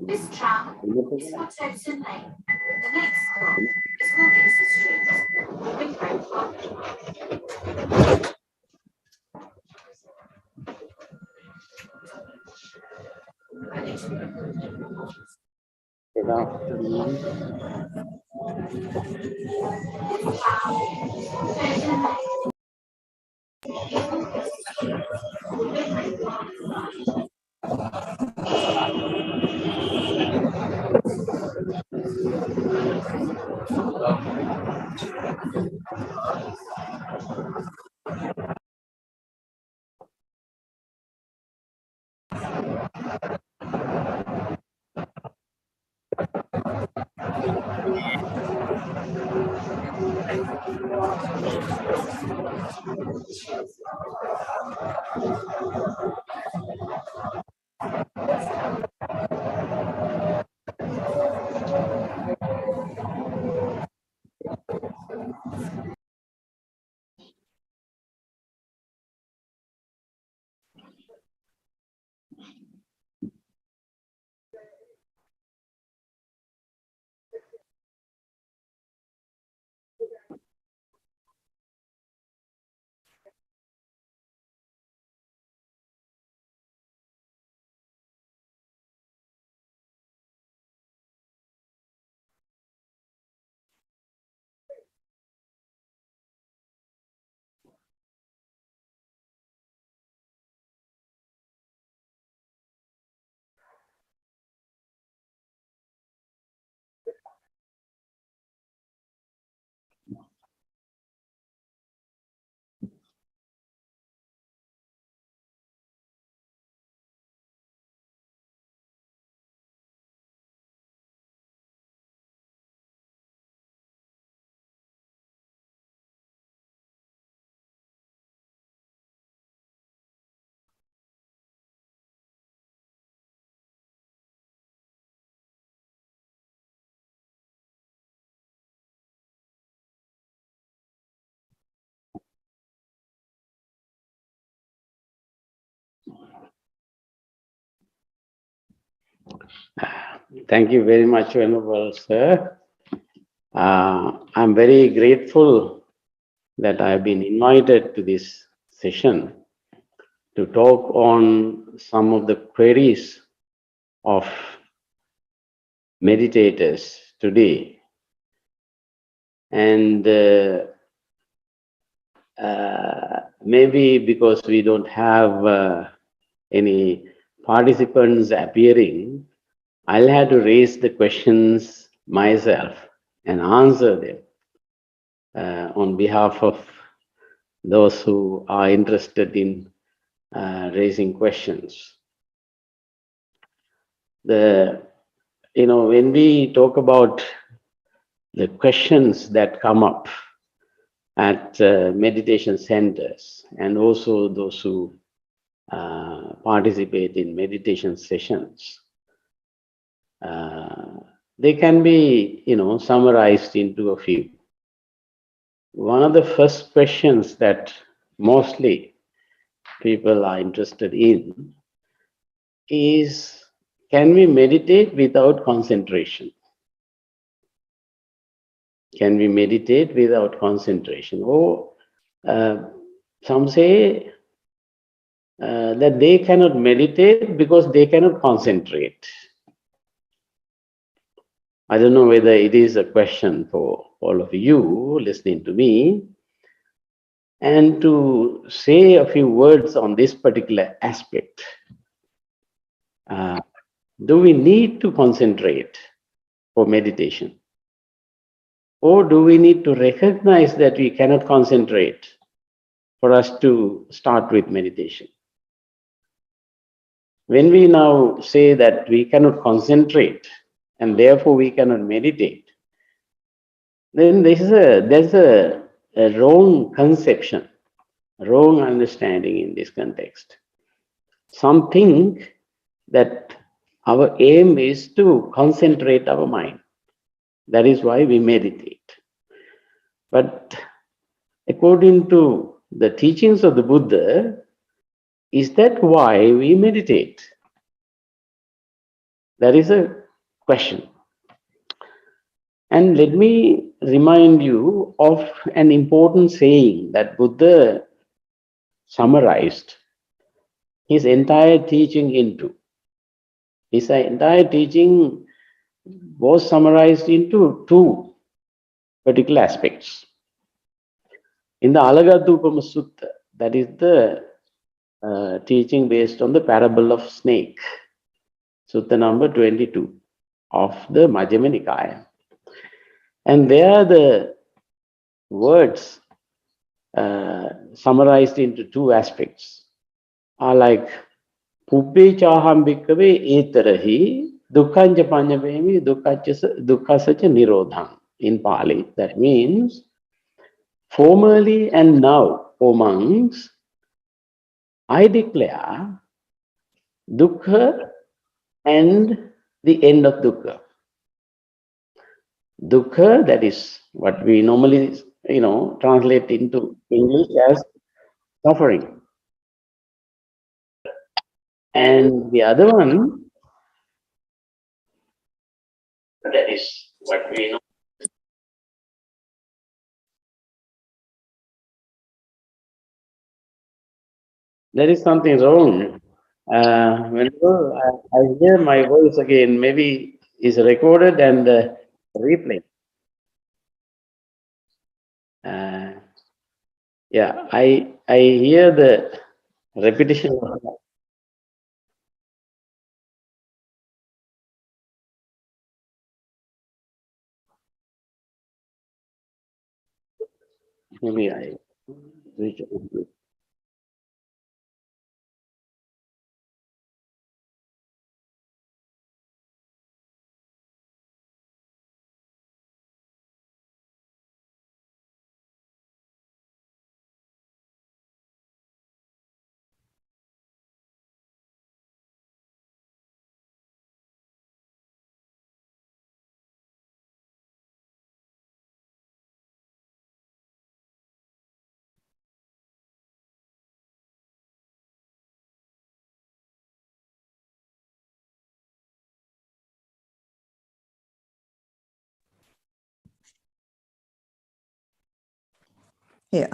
This tram is for Chepson Lane. The next stop is Wilkinson Street. Ring Road Park. Good afternoon. Thank you very much, Venerable Sir. I'm very grateful that I've been invited to this session to talk on some of the queries of meditators today. And maybe because we don't have any participants appearing, I'll have to raise the questions myself and answer them on behalf of those who are interested in raising questions. When we talk about the questions that come up at meditation centers and also those who participate in meditation sessions, they can be, summarized into a few. One of the first questions that mostly people are interested in is, can we meditate without concentration? Can we meditate without concentration? Or some say that they cannot meditate because they cannot concentrate. I don't know whether it is a question for all of you listening to me. And to say a few words on this particular aspect, do we need to concentrate for meditation? Or do we need to recognize that we cannot concentrate for us to start with meditation? When we now say that we cannot concentrate and therefore we cannot meditate, then there's a wrong conception, wrong understanding in this context. Some think that our aim is to concentrate our mind. That is why we meditate. But according to the teachings of the Buddha, is that why we meditate? That is a question. And let me remind you of an important saying that Buddha summarized his entire teaching into. His entire teaching was summarized into two particular aspects. In the Alagadupama Sutta, that is the teaching based on the parable of snake, Sutta number 22 of the Majjhima Nikaya. And there the words summarized into two aspects are like Pubbe chaham bhikkave etarahi dukkanja panyavemi dukkasacha nirodham in Pali. That means, formerly and now, O monks, I declare dukkha and the end of dukkha. Dukkha, that is what we normally, translate into English as suffering. And the other one, that is what we know. There is something wrong. Whenever I hear my voice again, maybe is recorded and replayed. Yeah, I hear the repetition of that. Maybe I reach. Yeah.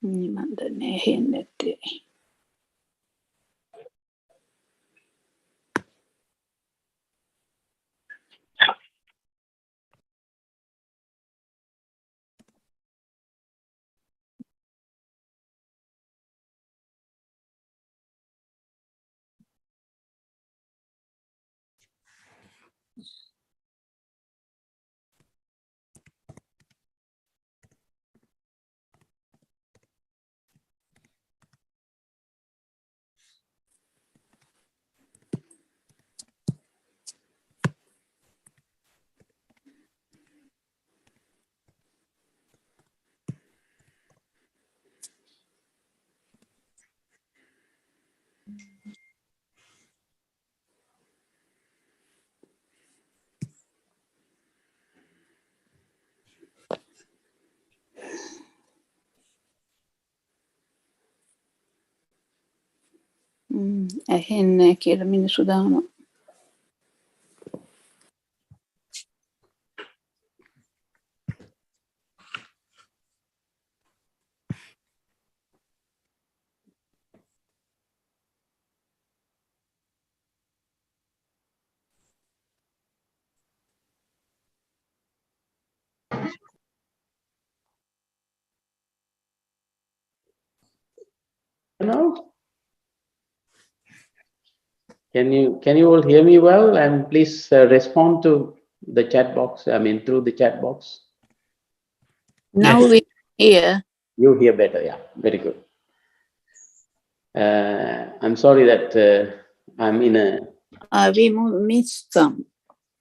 නිමන්දනේ හෙන්නත්තේ ඇහෙන්නේ කියලා මිනිස්සු දානවා. Now, can you all hear me well? And please respond to the chat box. I mean, through the chat box. Now Yes. we hear. You hear better, yeah. Very good. I'm sorry that I'm in a. We missed some.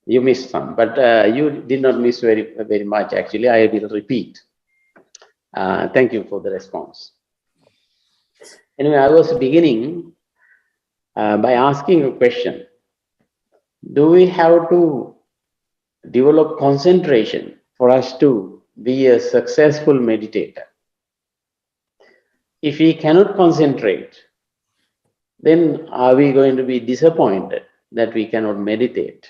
You missed some, but you did not miss very much. Actually, I will repeat. Thank you for the response. Anyway, I was beginning by asking a question. Do we have to develop concentration for us to be a successful meditator? If we cannot concentrate, then are we going to be disappointed that we cannot meditate?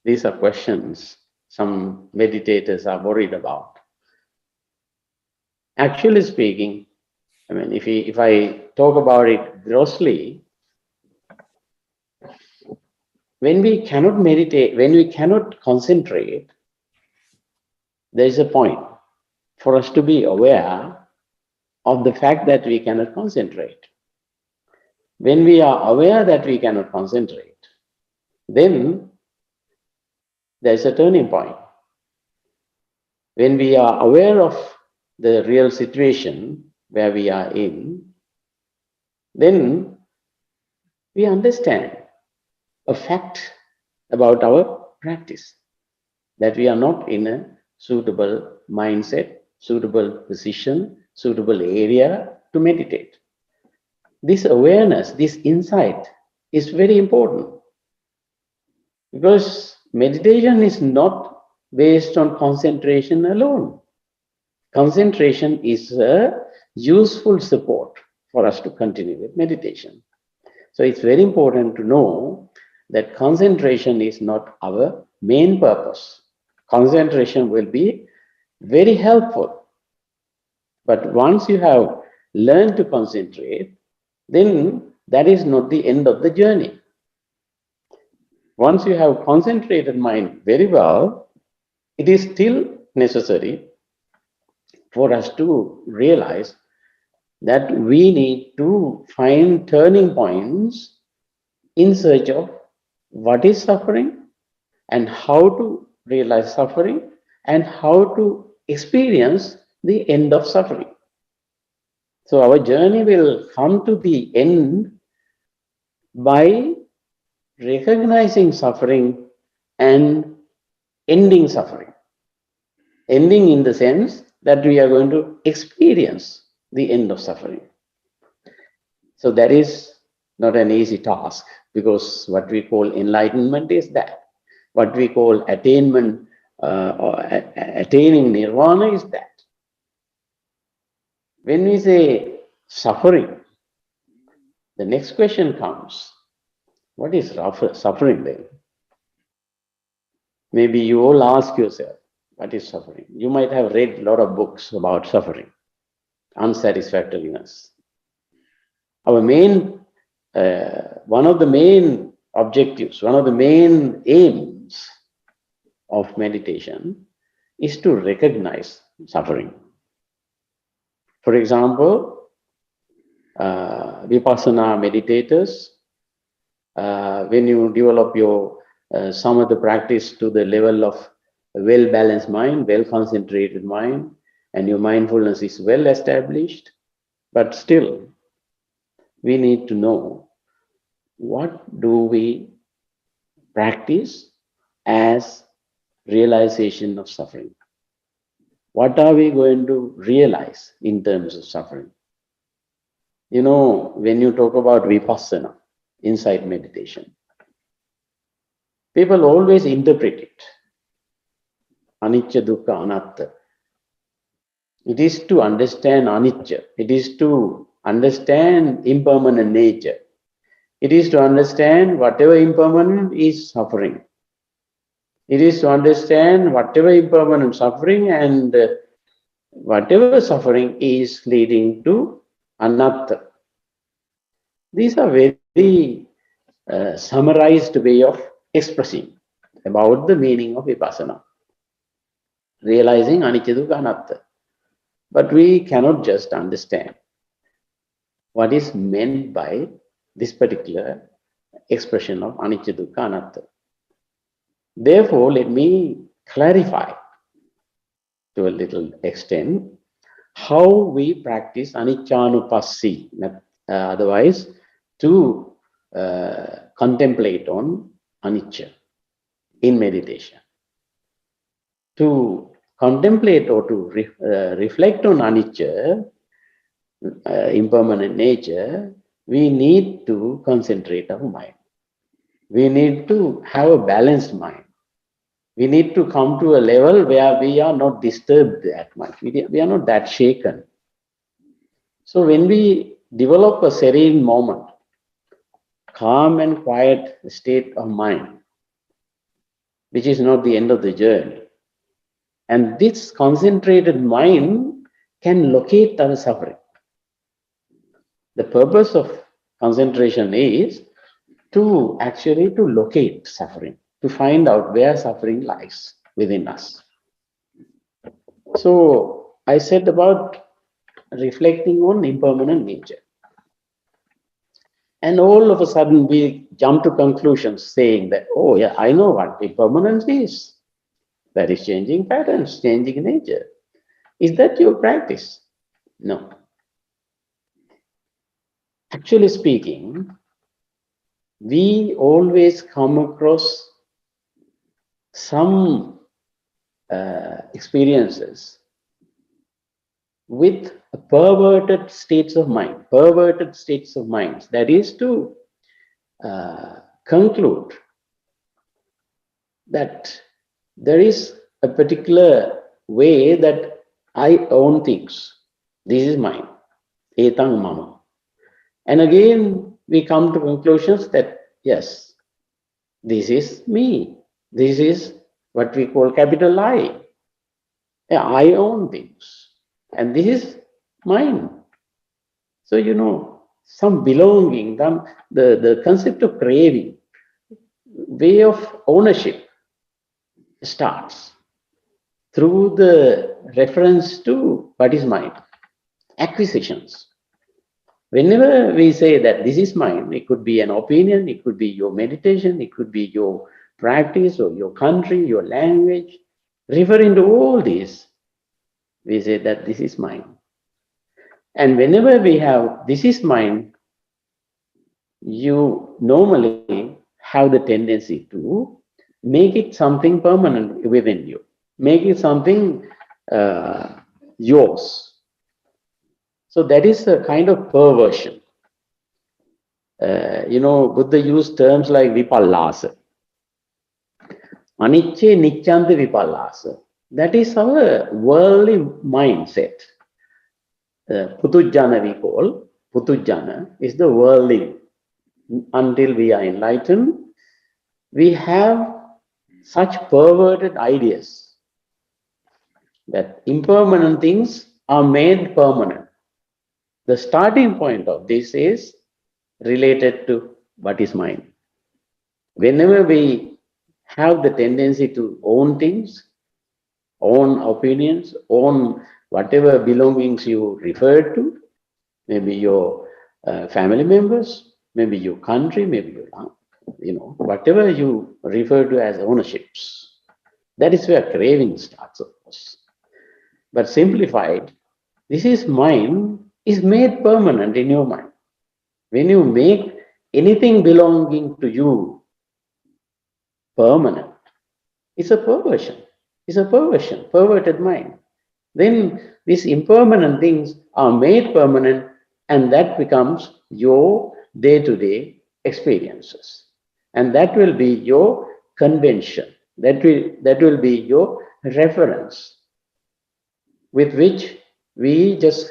These are questions some meditators are worried about. Actually speaking, I mean, if I talk about it grossly, when we cannot meditate, when we cannot concentrate, there is a point for us to be aware of the fact that we cannot concentrate. When we are aware that we cannot concentrate, then there is a turning point. When we are aware of the real situation where we are in, then we understand a fact about our practice, that we are not in a suitable mindset, suitable position, suitable area to meditate. This awareness, this insight is very important, because meditation is not based on concentration alone. Concentration is a useful support for us to continue with meditation. So it's very important to know that concentration is not our main purpose. Concentration will be very helpful. But once you have learned to concentrate, then that is not the end of the journey. Once you have concentrated mind very well, it is still necessary for us to realize that we need to find turning points in search of what is suffering and how to realize suffering and how to experience the end of suffering. So our journey will come to the end by recognizing suffering and ending suffering. Ending in the sense that we are going to experience the end of suffering. So that is not an easy task, because what we call enlightenment is that. What we call attainment or attaining nirvana is that. When we say suffering, the next question comes, what is suffering then? Maybe you all ask yourself, what is suffering? You might have read a lot of books about suffering, unsatisfactoriness. Our main, one of the main objectives, one of the main aims of meditation is to recognize suffering. For example, vipassana meditators, when you develop your some of the practice to the level of a well-balanced mind, well-concentrated mind, and your mindfulness is well established, but still we need to know what do we practice as realization of suffering. What are we going to realize in terms of suffering? You know, when you talk about vipassana, insight meditation, people always interpret it. Anicca, dukkha, anatta. It is to understand anicca. It is to understand impermanent nature. It is to understand whatever impermanent is suffering. It is to understand whatever impermanent suffering and whatever suffering is leading to anatta. These are very summarized way of expressing about the meaning of vipassana. Realizing anicca, dukkha, anatta. But we cannot just understand what is meant by this particular expression of anicca, dukkha, anatta. Therefore, let me clarify to a little extent how we practice aniccanupassī, otherwise to contemplate on anicca in meditation. To contemplate or to reflect on anicca, impermanent nature, we need to concentrate our mind. We need to have a balanced mind. We need to come to a level where we are not disturbed that much. We are not that shaken. So when we develop a serene moment, calm and quiet state of mind, which is not the end of the journey, and this concentrated mind can locate our suffering. The purpose of concentration is to actually to locate suffering, to find out where suffering lies within us. So I said about reflecting on impermanent nature. And all of a sudden we jump to conclusions saying that, oh yeah, I know what impermanence is. That is changing patterns, changing nature. Is that your practice? No. Actually speaking, we always come across some experiences with perverted states of mind, that is to conclude that there is a particular way that I own things. This is mine. Etang mama. And again, we come to conclusions that, yes, this is me. This is what we call capital I. I own things. And this is mine. So, you know, some belonging, the concept of craving, way of ownership starts through the reference to what is mine, acquisitions. Whenever we say that this is mine, it could be an opinion, it could be your meditation, it could be your practice or your country, your language. Referring to all this, we say that this is mine. And whenever we have this is mine, you normally have the tendency to make it something permanent within you, make it something yours. So that is a kind of perversion. You know, Buddha used terms like vipallasa. Anicce niccante vipallasa. That is our worldly mindset. Putujjana we call. Putujjana is the worldly. Until we are enlightened, we have such perverted ideas that impermanent things are made permanent. The starting point of this is related to what is mind. Whenever we have the tendency to own things, own opinions, own whatever belongings you refer to, maybe your family members, maybe your country, maybe your, whatever you refer to as ownerships, that is where craving starts, of course. But simplified, this is mind is made permanent in your mind. When you make anything belonging to you permanent, it's a perversion. It's a perversion, perverted mind. Then these impermanent things are made permanent, and that becomes your day-to-day experiences. And that will be your convention. That will be your reference with which we just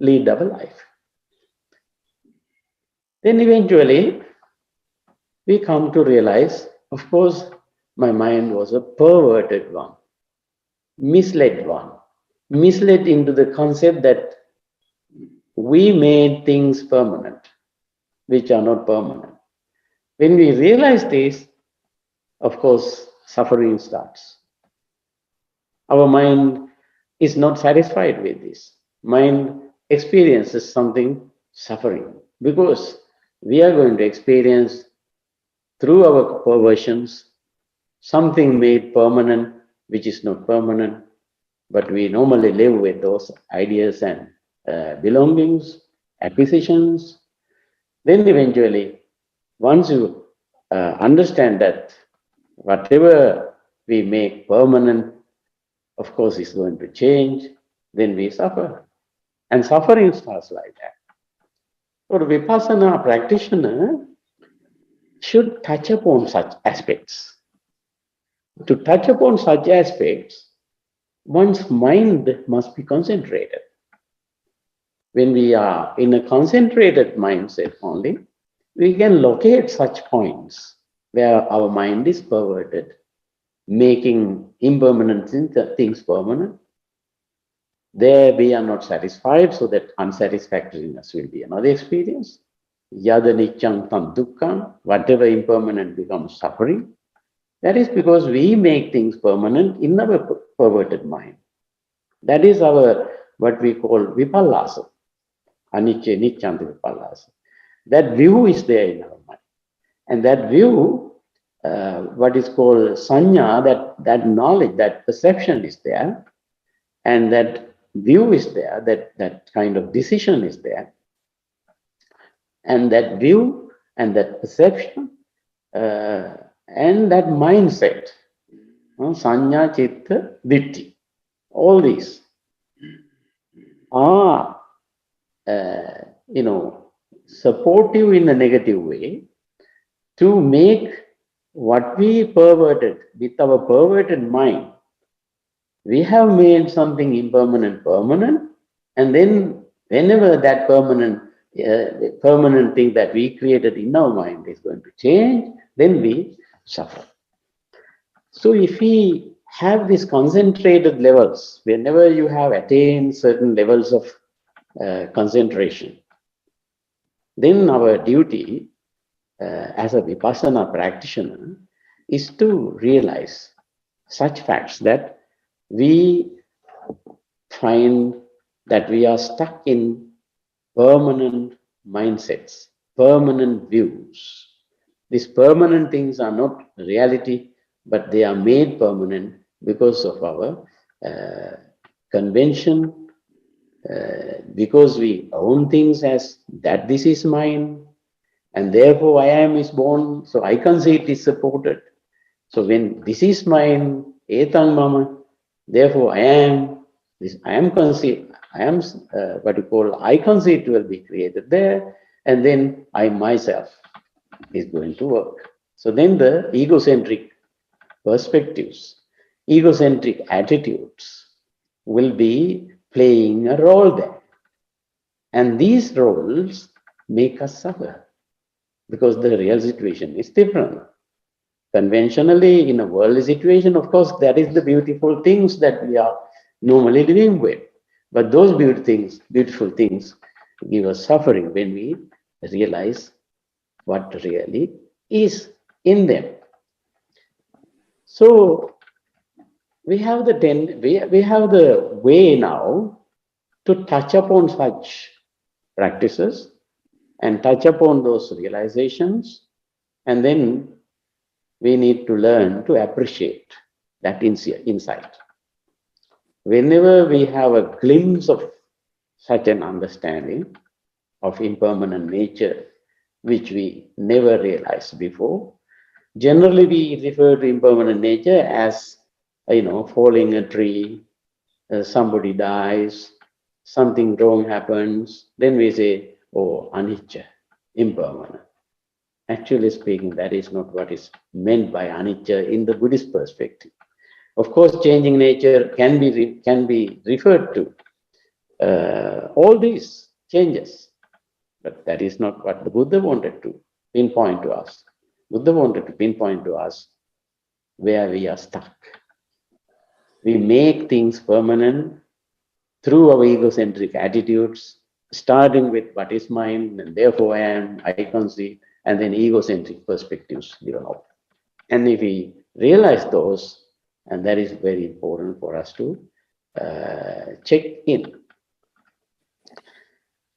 lead our life. Then eventually we come to realize, of course, my mind was a perverted one, misled one, misled into the concept that we made things permanent, which are not permanent. When we realize this, of course, suffering starts. Our mind is not satisfied with this. Mind experiences something suffering because we are going to experience through our perversions something made permanent which is not permanent, but we normally live with those ideas and belongings, acquisitions. Then eventually, once you understand that whatever we make permanent, of course, is going to change, then we suffer. And suffering starts like that. So the Vipassana practitioner should touch upon such aspects. To touch upon such aspects, one's mind must be concentrated. When we are in a concentrated mindset only, we can locate such points where our mind is perverted, making impermanent things permanent. There we are not satisfied, so that unsatisfactoriness will be another experience. Yada nityam tam dukkam, whatever impermanent becomes suffering. That is because we make things permanent in our perverted mind. That is our, what we call vipallasa, anicca nityanta vipallasa. That view is there in our mind. And that view, what is called sanya, that knowledge, that perception is there, and that view is there, that kind of decision is there. And that view and that perception and that mindset, sanya, citta, ditti, all these are, supportive in a negative way to make what we perverted with our perverted mind. We have made something impermanent permanent, and then whenever that permanent thing that we created in our mind is going to change, then we suffer. So if we have these concentrated levels, whenever you have attained certain levels of concentration, then our duty as a Vipassana practitioner is to realize such facts that we find that we are stuck in permanent mindsets, permanent views. These permanent things are not reality, but they are made permanent because of our convention, because we own things as that this is mine, and therefore I am is born, so I conceit is supported. So when this is mine, etang mama, therefore I am, this I am conceit, I am what you call I conceit will be created there, and then I myself is going to work. So then the egocentric perspectives, egocentric attitudes will be playing a role there. And these roles make us suffer because the real situation is different. Conventionally, in a worldly situation, of course, that is the beautiful things that we are normally living with. But those beautiful things give us suffering when we realize what really is in them. So we have the way now to touch upon such practices and touch upon those realizations, and then we need to learn to appreciate that insight. Whenever we have a glimpse of such an understanding of impermanent nature, which we never realized before, generally we refer to impermanent nature as, falling a tree, somebody dies, something wrong happens, then we say, oh, anicca, impermanent. Actually speaking, that is not what is meant by anicca in the Buddhist perspective. Of course, changing nature can be referred to all these changes, but that is not what the Buddha wanted to pinpoint to us. Buddha wanted to pinpoint to us where we are stuck. We make things permanent through our egocentric attitudes, starting with what is mine, and therefore I am, I conceive, and then egocentric perspectives develop. And if we realize those, and that is very important for us to check in.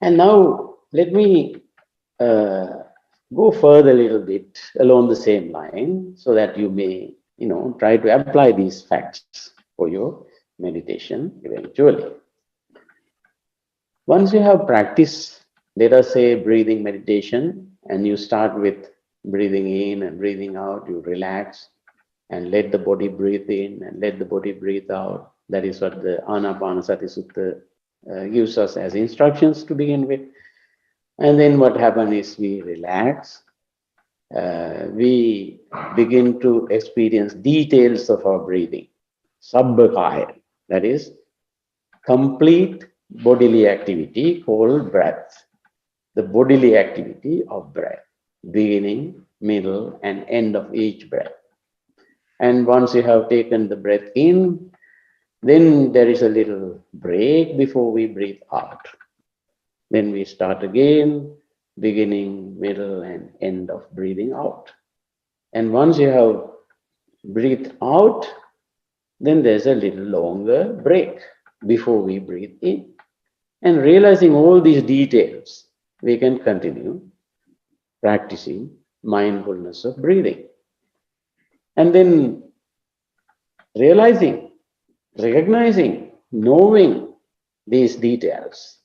And now let me go further a little bit along the same line so that you may, try to apply these facts for your meditation eventually. Once you have practiced, let us say, breathing meditation, and you start with breathing in and breathing out, you relax and let the body breathe in and let the body breathe out. That is what the Anapanasati Sutta gives us as instructions to begin with. And then what happens is we relax. We begin to experience details of our breathing. Sabbakaya, that is complete bodily activity called breath. The bodily activity of breath, beginning, middle, and end of each breath. And once you have taken the breath in, then there is a little break before we breathe out. Then we start again, beginning, middle, and end of breathing out. And once you have breathed out, then there's a little longer break before we breathe in. And realizing all these details, we can continue practicing mindfulness of breathing. And then recognizing, knowing these details,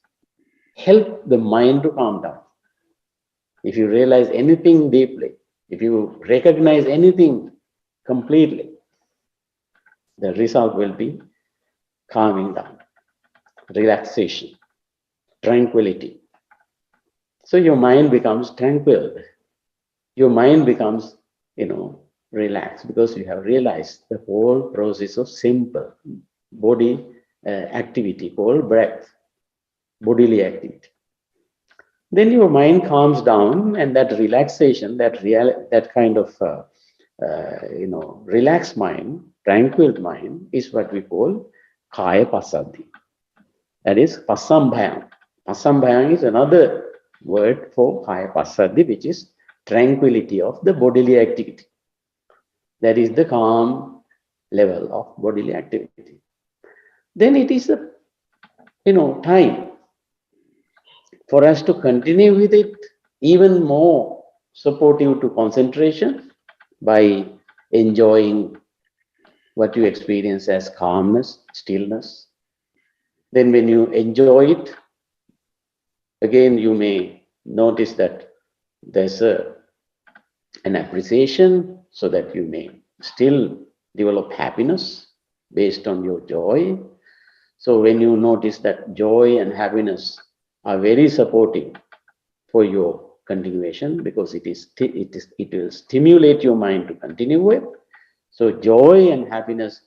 help the mind to calm down. If you realize anything deeply, if you recognize anything completely, the result will be calming down, relaxation, tranquility. So your mind becomes tranquil. Your mind becomes, relaxed because you have realized the whole process of simple body activity called breath, bodily activity. Then your mind calms down, and that relaxation, that kind of relaxed mind, tranquil mind, is what we call kaya passaddhi. That is pasambhayam. Pasambhayam is another word for kaya passaddhi, which is tranquility of the bodily activity. That is the calm level of bodily activity. Then it is the time for us to continue with it, even more supportive to concentration by enjoying what you experience as calmness, stillness. Then when you enjoy it, again you may notice that there's an appreciation, so that you may still develop happiness based on your joy. So when you notice that joy and happiness are very supportive for your continuation, because it will stimulate your mind to continue with. So joy and happiness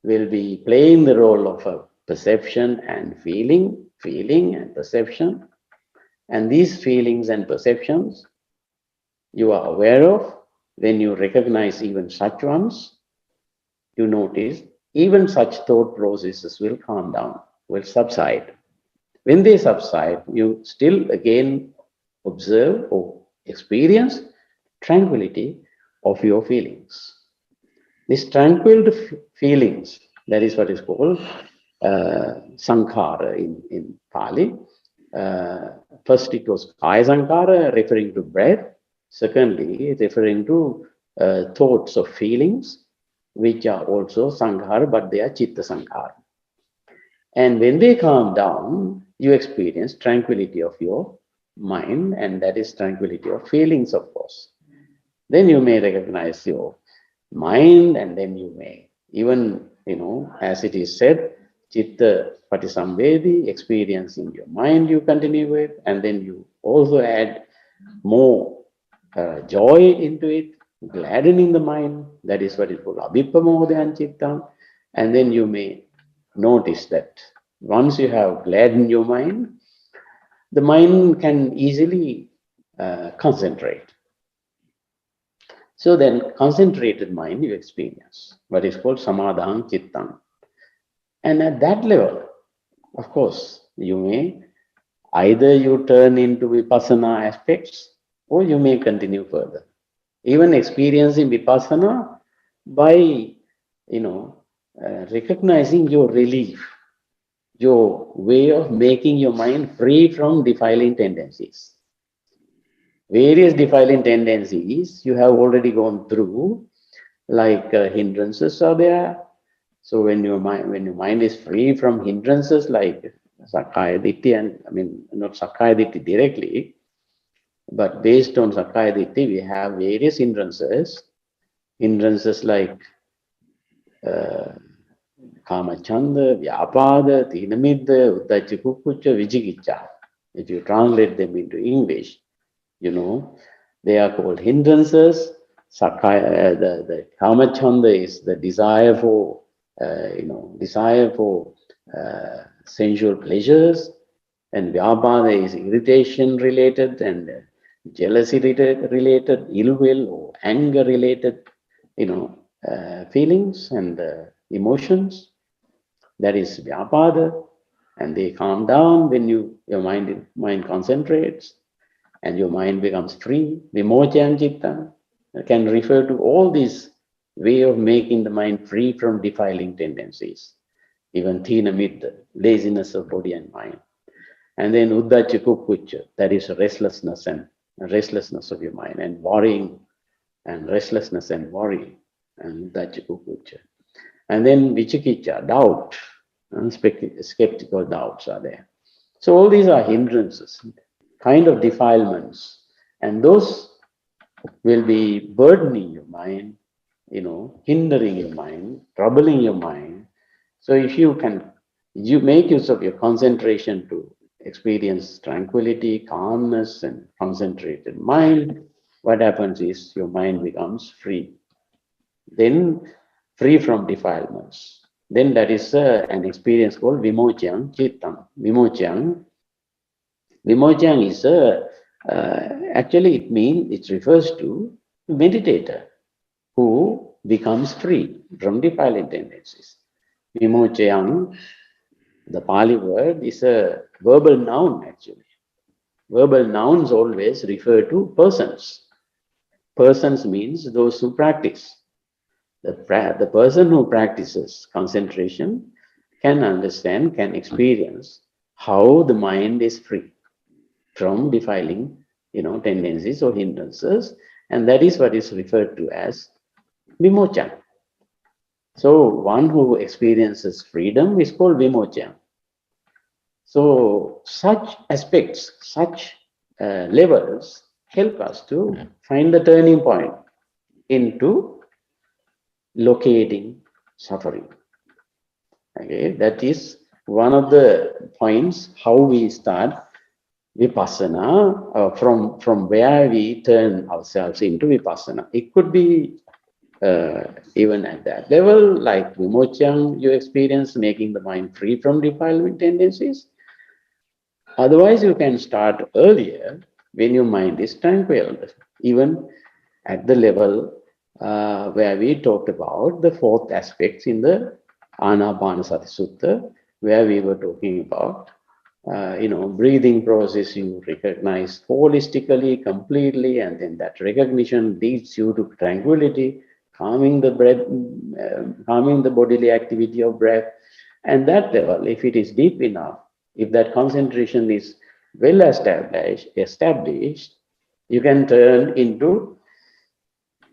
will be playing the role of a perception and feeling and perception. And these feelings and perceptions you are aware of, when you recognize even such ones, you notice even such thought processes will calm down, will subside. When they subside, you still again observe or experience tranquility of your feelings. These tranquil feelings, that is what is called sankhara in Pali. First it was kaya sankhara, referring to breath. Secondly, referring to thoughts or feelings, which are also sankhara, but they are chitta sankhara. And when they calm down, you experience tranquility of your mind, and that is tranquility of feelings, of course. Then you may recognize your mind, and then you may even, as it is said, chitta patisamvedi, experience in your mind you continue with, and then you also add more joy into it, gladdening the mind. That is what is called abhipamodhan chittam. And then you may notice that once you have gladdened your mind, the mind can easily concentrate. So then concentrated mind you experience, what is called samadhan chittam. And at that level, of course, you may either you turn into vipassana aspects or you may continue further. Even experiencing vipassana by, recognizing your relief, your way of making your mind free from defiling tendencies. Various defiling tendencies you have already gone through, like hindrances are there. So when your mind is free from hindrances like Sakkaya Ditthi, and not Sakkaya Ditthi directly, but based on Sakkaya Ditthi, we have various hindrances. Hindrances like Kamachanda, Vyapada, Tinamidda, Uddhacca Kukkucca, Vijikicha. If you translate them into English, they are called hindrances. Sakkaya, the Kamachanda is the desire for, sensual pleasures, and Vyapada is irritation related and jealousy related, ill will or anger related, feelings and emotions. That is Vyapada, and they calm down when your mind concentrates and your mind becomes free. Vimocha and Chitta can refer to all these way of making the mind free from defiling tendencies. Even Thina Midda, laziness of body and mind. And then Uddhacca Kukkucca, that is restlessness of your mind, and worrying and restlessness and worry, and Uddhacca Kukkucca. And then Vichikicha, doubt, and skeptical doubts are there. So all these are hindrances, kind of defilements, and those will be burdening your mind, hindering your mind, troubling your mind. So if you make use of your concentration to experience tranquility, calmness, and concentrated mind, what happens is your mind becomes free. Then free from defilements. Then that is an experience called Vimochang Chittam. Vimochang is actually it refers to meditator who becomes free from defiling tendencies. Vimochang, the Pali word, is a verbal noun actually. Verbal nouns always refer to persons. Persons means those who practice. The person who practices concentration can understand, can experience how the mind is free from defiling, tendencies or hindrances, and that is what is referred to as vimocha. So one who experiences freedom is called vimocha. So such aspects, such levels help us to find the turning point into locating suffering. Okay, that is one of the points how we start vipassana, from where we turn ourselves into vipassana. It could be even at that level, like vimochang you experience, making the mind free from defilement tendencies. Otherwise, you can start earlier when your mind is tranquil. Even at the level where we talked about the fourth aspects in the Anapanasati Sutta, where we were talking about, breathing process you recognize holistically, completely, and then that recognition leads you to tranquility, calming the breath, calming the bodily activity of breath. And that level, if it is deep enough, if that concentration is well established, you can turn into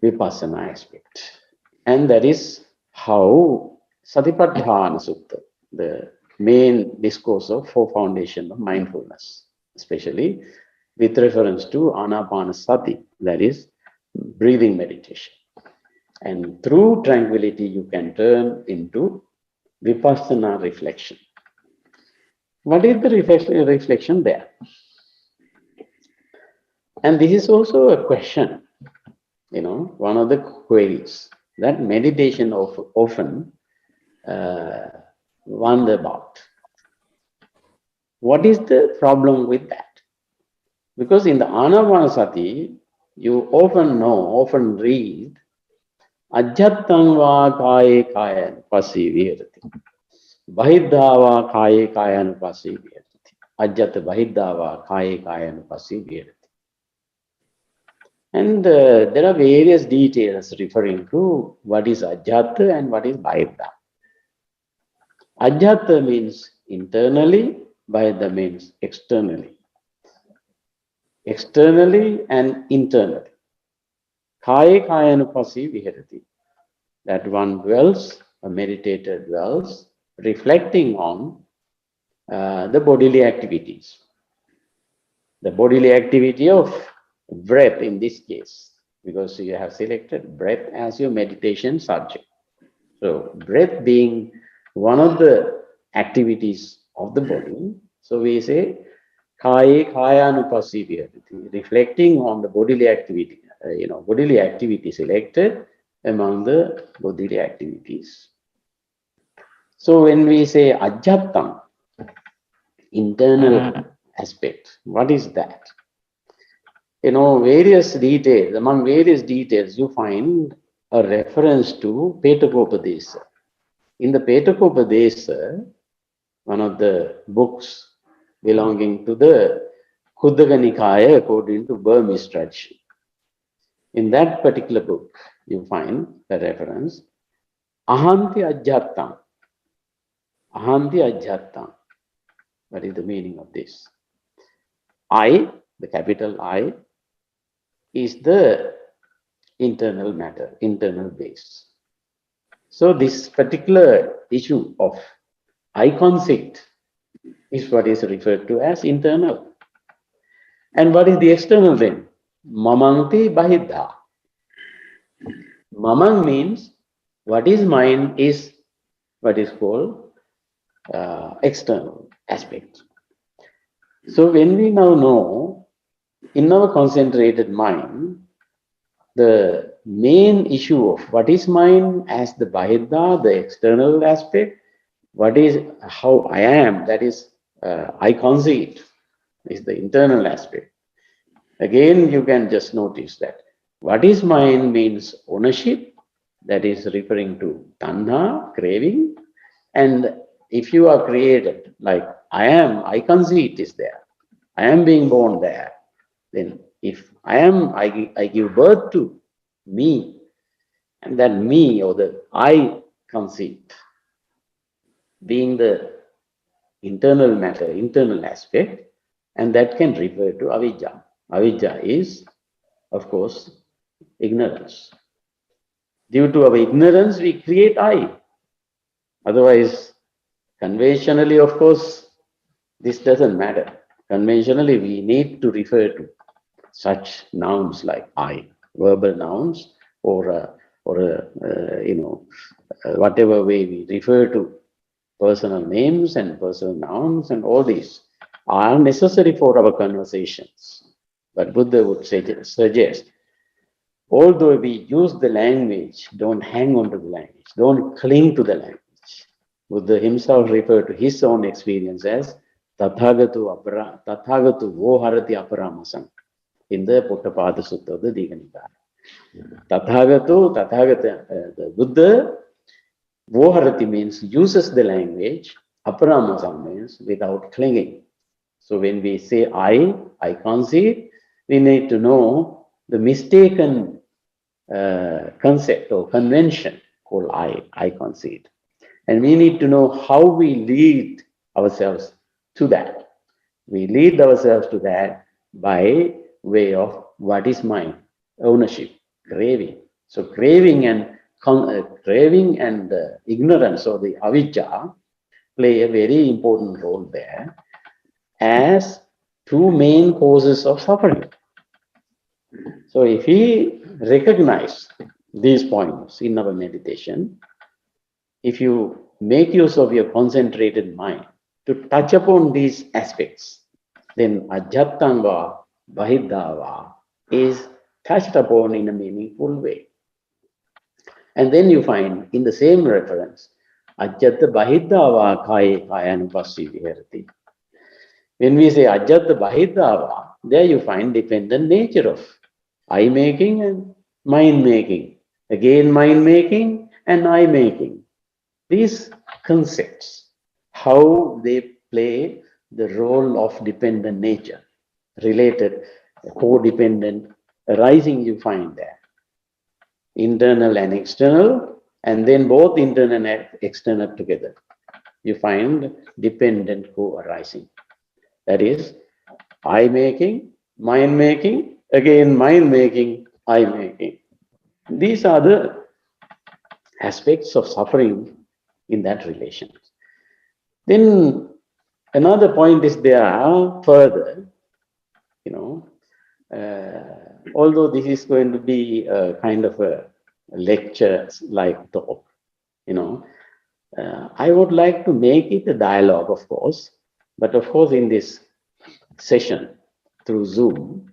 Vipassana aspect. And that is how Satipatthana Sutta, the main discourse of four foundation of mindfulness, especially with reference to Anapanasati, that is breathing meditation. And through tranquility, you can turn into Vipassana reflection. What is the reflection there? And this is also a question, one of the queries that meditation often wonder about. What is the problem with that? Because in the Anapanasati, you often read, Ajjattang va kaye kayan pasi virati. Bahiddhava kaye kayan pasi virati. Ajjat bahiddhava kaye kayan pasi virati. And there are various details referring to what is Ajjata and what is Bahiddha. Ajjata means internally, Bahiddha means externally. Externally and internally. Kaya kayanupasi viharati. That one dwells, a meditator dwells, reflecting on the bodily activities. The bodily activity of breath in this case, because you have selected breath as your meditation subject. So breath being one of the activities of the body, so we say kayanupasi viharati, reflecting on the bodily activity, bodily activity selected among the bodily activities. So when we say ajjattam, internal aspect, what is that? Various details, among various details, you find a reference to Petakopadesa. In the Petakopadesa, one of the books belonging to the Khuddaka Nikaya according to Burmese tradition. In that particular book, you find the reference, Ahanti Ajjattam. Ahanti Ajjattam. What is the meaning of this? I, the capital I, is the internal matter, internal base. So this particular issue of I conceit is what is referred to as internal. And what is the external then? Mamanti bahiddha. Mamang means what is mine is what is called external aspect. So when we now know in our concentrated mind, the main issue of what is mine as the bahiddha, the external aspect, what is how I am, that is I conceit, is the internal aspect. Again, you can just notice that what is mine means ownership, that is referring to tanha, craving. And if you are created like I am, I conceit is there. I am being born there. Then if I am, I give birth to me, and that me or the I conceit being the internal matter, internal aspect, and that can refer to avijja. Avijja is, of course, ignorance. Due to our ignorance, we create I. Otherwise, conventionally, of course, this doesn't matter. Conventionally, we need to refer to such nouns like I, verbal nouns, or whatever way we refer to personal names and personal nouns, and all these are necessary for our conversations. But Buddha would suggest, although we use the language, don't hang on to the language, don't cling to the language. Buddha himself referred to his own experience as Tathagatu voharati aparamasam in the Pottapada Sutta of the Digha Nikaya. The Buddha, Voharati means uses the language, Aparamasa means without clinging. So when we say I concede, we need to know the mistaken concept or convention called I concede. And we need to know how we lead ourselves to that. We lead ourselves to that by way of what is mine, ownership, craving. So craving and ignorance or the avijja play a very important role there as two main causes of suffering. So if we recognize these points in our meditation, if you make use of your concentrated mind to touch upon these aspects, then Ajjattanga Bahiddhava is touched upon in a meaningful way. And then you find in the same reference, Ajjatta Bahiddhava Kaya Kayanupassi Viharati. When we say Ajjatta Bahiddhava, there you find dependent nature of I making and mind making. Again, mind making and I making. These concepts, how they play the role of dependent nature, related, codependent, arising you find there. Internal and external, and then both internal and external together. You find dependent co-arising. That is, I making, mind making, again mind making, I making. These are the aspects of suffering in that relation. Then another point is there further, although this is going to be a kind of a lecture-like talk, I would like to make it a dialogue, of course, but of course in this session through Zoom,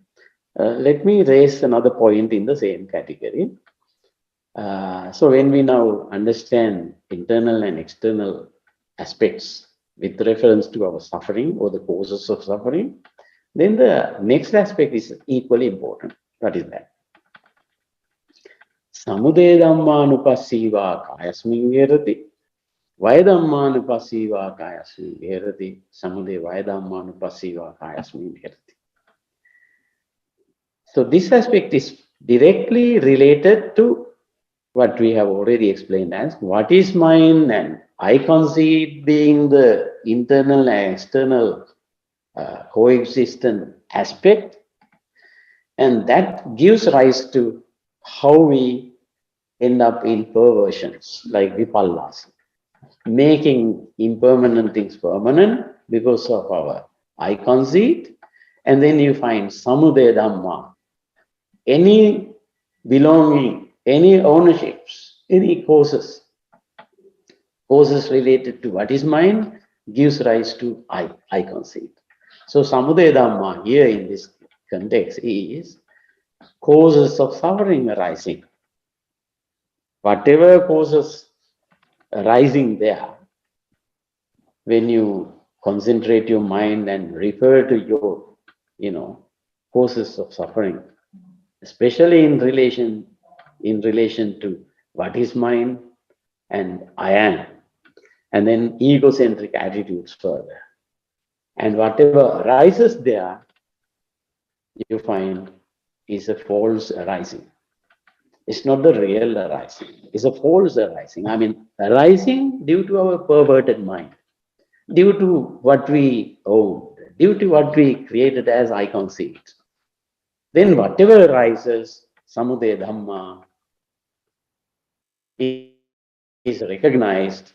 let me raise another point in the same category. So when we now understand internal and external aspects with reference to our suffering or the causes of suffering, then the next aspect is equally important. What is that? Samudaya dhammanupassiva kayasmin viharati. Vaya dhammanupassiva kayasmin viharati. Samudaya vaya dhammanupassiva kayasmin viharati. So this aspect is directly related to what we have already explained as what is mind and I concede being the internal and external coexistent aspect, and that gives rise to how we end up in perversions like vipallas, making impermanent things permanent because of our I conceit, and then you find samudaya dhamma, any belonging, any ownerships, any causes related to what is mine gives rise to I conceit. So samudaya dhamma here in this context is causes of suffering arising. Whatever causes arising there, when you concentrate your mind and refer to your, causes of suffering, especially in relation to what is mine and I am, and then egocentric attitudes further. And whatever arises there, you find is a false arising. It's not the real arising. It's a false arising. I mean, arising due to our perverted mind, due to what we own, due to what we created as I conceit. Then whatever arises, samudaya dhamma, is recognized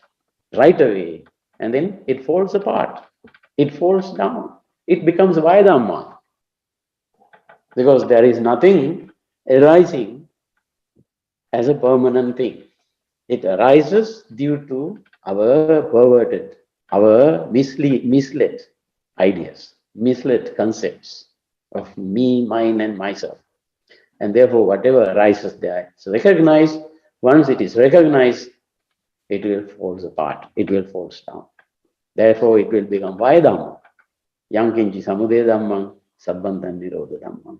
right away, and then it falls apart. It falls down. It becomes Vaidhamma. Because there is nothing arising as a permanent thing. It arises due to our perverted, our misled ideas, misled concepts of me, mine, and myself. And therefore, whatever arises there is recognized. Once it is recognized, it will fall apart. It will fall down. Therefore, it will become Vaidhamma. Yankinchi samudaya dhammam, sabbantan nirodha dhammam.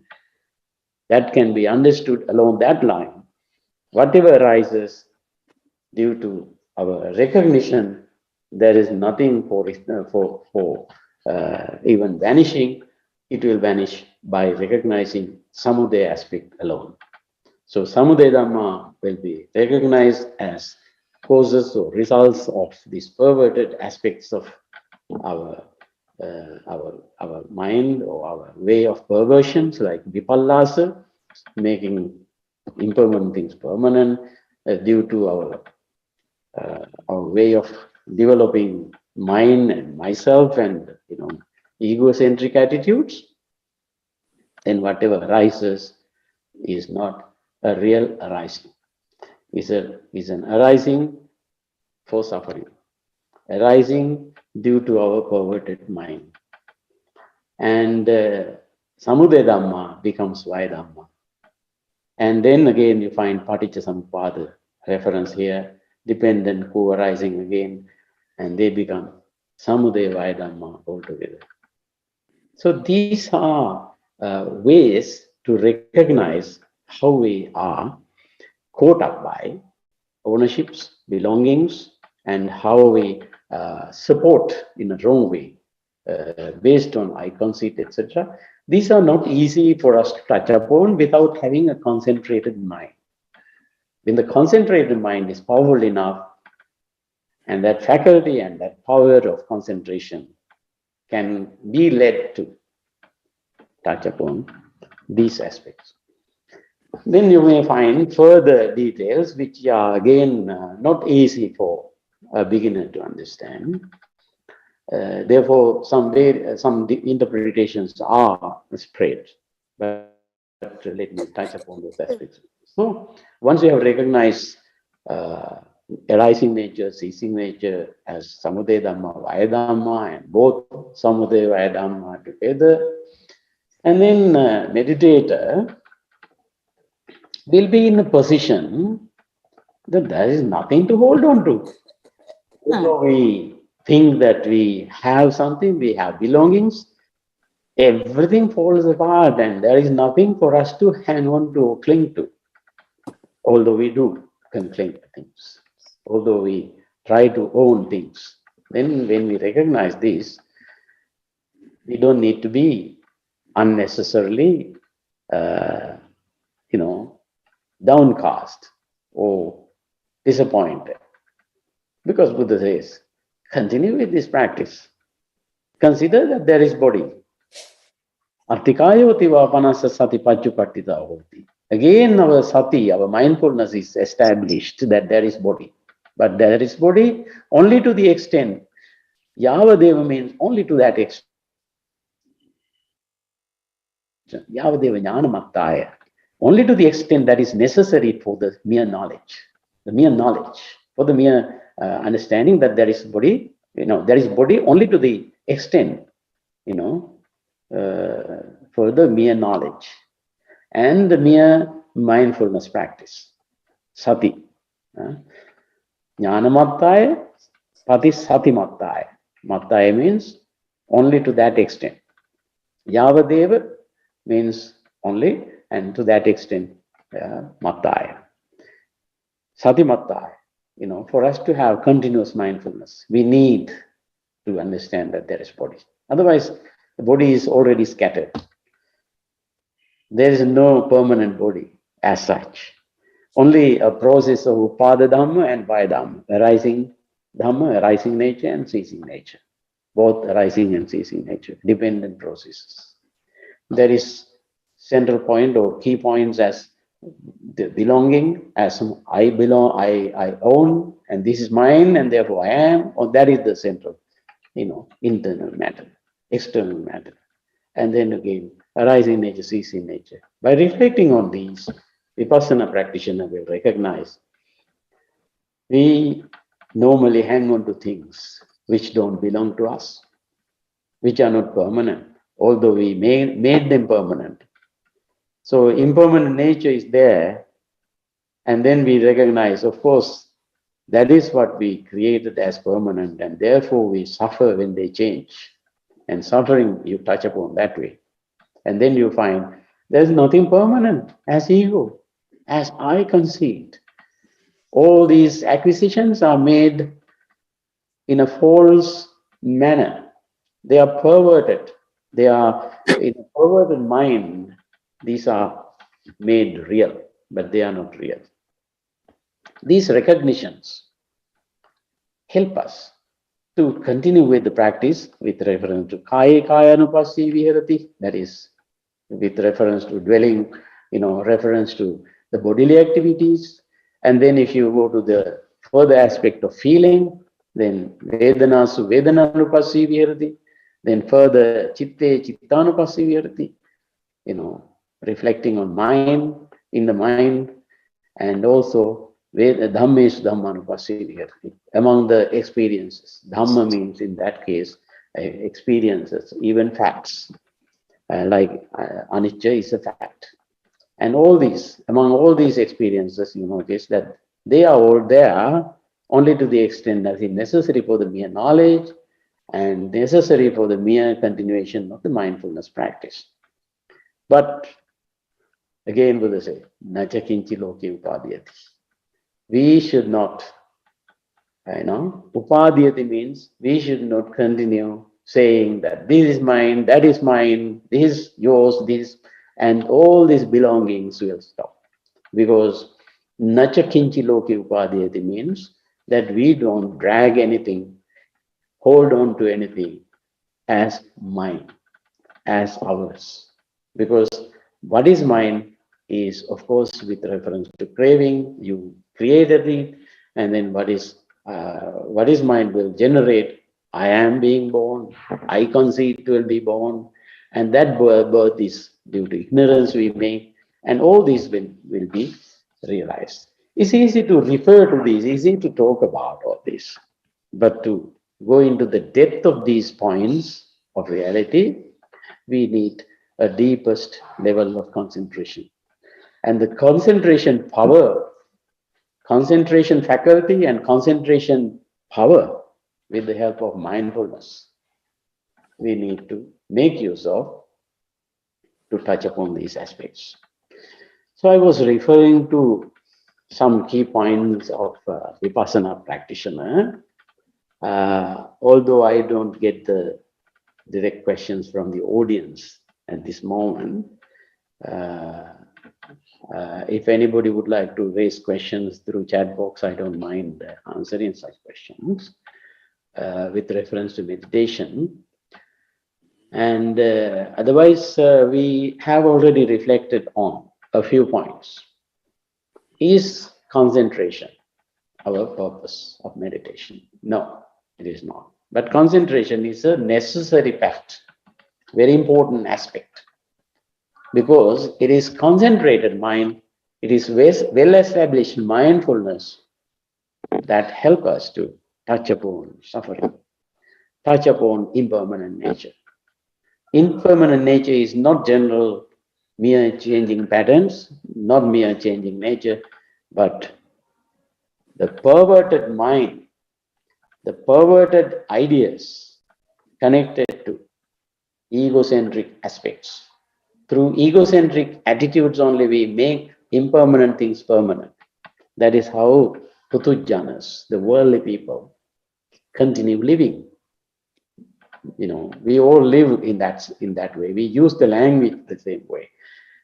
that can be understood along that line. Whatever arises due to our recognition, there is nothing for even vanishing. It will vanish by recognizing samudaya aspect alone. So samudaya dhamma will be recognized as causes or results of these perverted aspects of our mind or our way of perversions, like vipallasa, making impermanent things permanent, due to our way of developing mind and myself and egocentric attitudes. Then whatever arises is not a real arising. Is an arising for suffering, arising due to our perverted mind. And samudaya dhamma becomes vaya dhamma. And then again you find paticca samuppada reference here, dependent co-arising again, and they become samudaya vaya dhamma altogether. So these are ways to recognize how we are caught up by ownerships, belongings, and how we support in a wrong way, based on I conceit, etc. These are not easy for us to touch upon without having a concentrated mind. When the concentrated mind is powerful enough, and that faculty and that power of concentration can be led to touch upon these aspects. Then you may find further details which are again not easy for a beginner to understand. Therefore, some interpretations are spread, but let me touch upon those aspects. So, once you have recognized arising nature, ceasing nature as samudaya dhamma, vaya dhamma, and both samudaya vaya dhamma together, and then meditator will be in a position that there is nothing to hold on to. So we think that we have something, we have belongings, everything falls apart and there is nothing for us to hang on to or cling to. Although we do can cling to things, although we try to own things. Then when we recognize this, we don't need to be unnecessarily, downcast or disappointed. Because Buddha says, continue with this practice. Consider that there is body. Artikayoti vapanasa sati pachupattita hoti. Again, our sati, our mindfulness is established that there is body. But there is body only to the extent. Yavadeva means only to that extent. Yavadeva jnanamattaya. Only to the extent that is necessary for the mere knowledge. The mere knowledge. For the mere understanding that there is body, there is body only to the extent, for the mere knowledge and the mere mindfulness practice. Sati. Jnanamattaya, pati sati mattaya. Mattaya means only to that extent. Yavadeva means only and to that extent, mattaya. Sati mattaya. For us to have continuous mindfulness, we need to understand that there is body. Otherwise, the body is already scattered. There is no permanent body as such. Only a process of upada dhamma and vaya dhamma, arising dhamma, arising nature and ceasing nature. Both arising and ceasing nature, dependent processes. There is central point or key points as the belonging, as I belong, I own, and this is mine, and therefore I am, or that is the central, internal matter, external matter. And then again, arising nature, ceasing nature. By reflecting on these, Vipassana practitioner will recognize we normally hang on to things which don't belong to us, which are not permanent, although we made them permanent. So impermanent nature is there, and then we recognize, of course, that is what we created as permanent, and therefore we suffer when they change. And suffering you touch upon that way. And then you find There's nothing permanent as ego, as I conceit. All these acquisitions are made in a false manner. They are perverted. They are in a perverted mind. These are made real, but they are not real. These recognitions help us to continue with the practice with reference to kaya anupassi viharati, that is, with reference to dwelling, reference to the bodily activities. And then if you go to the further aspect of feeling, then vedanasu vedananupassi viharati, then further chitte chittanupassi viharati, reflecting on mind, in the mind, and also dhammesh dhammanupassi viharati, among the experiences. Dhamma means in that case experiences, even facts. Like anicca is a fact. And among all these experiences, you notice that they are all there only to the extent that is necessary for the mere knowledge and necessary for the mere continuation of the mindfulness practice. But again, Buddha says, nacha kinchi loke upadhyati. We should not, upadhyati means we should not continue saying that this is mine, that is mine, this is yours, this, and all these belongings will stop. Because nacha kinchi loke upadhyati means that we don't drag anything, hold on to anything as mine, as ours. Because what is mine is, of course, with reference to craving, you created it, and then what is mine will generate, I am being born, I conceive will be born, and that birth is due to ignorance we make, and all these will be realized. It's easy to refer to these, easy to talk about all this, but to go into the depth of these points of reality, we need a deepest level of concentration. And the concentration power, concentration faculty and concentration power with the help of mindfulness, we need to make use of to touch upon these aspects. So I was referring to some key points of Vipassana practitioner. Although I don't get the direct questions from the audience at this moment, if anybody would like to raise questions through chat box, I don't mind answering such questions with reference to meditation. And otherwise, we have already reflected on a few points. Is concentration our purpose of meditation? No, it is not. But concentration is a necessary fact, very important aspect, because it is concentrated mind, it is well-established mindfulness that help us to touch upon suffering, touch upon impermanent nature. Impermanent nature is not general, mere changing patterns, not mere changing nature, but the perverted mind, the perverted ideas connected to egocentric aspects. Through egocentric attitudes only we make impermanent things permanent. That is how Putujjanas, the worldly people, continue living. We all live in that way. We use the language the same way.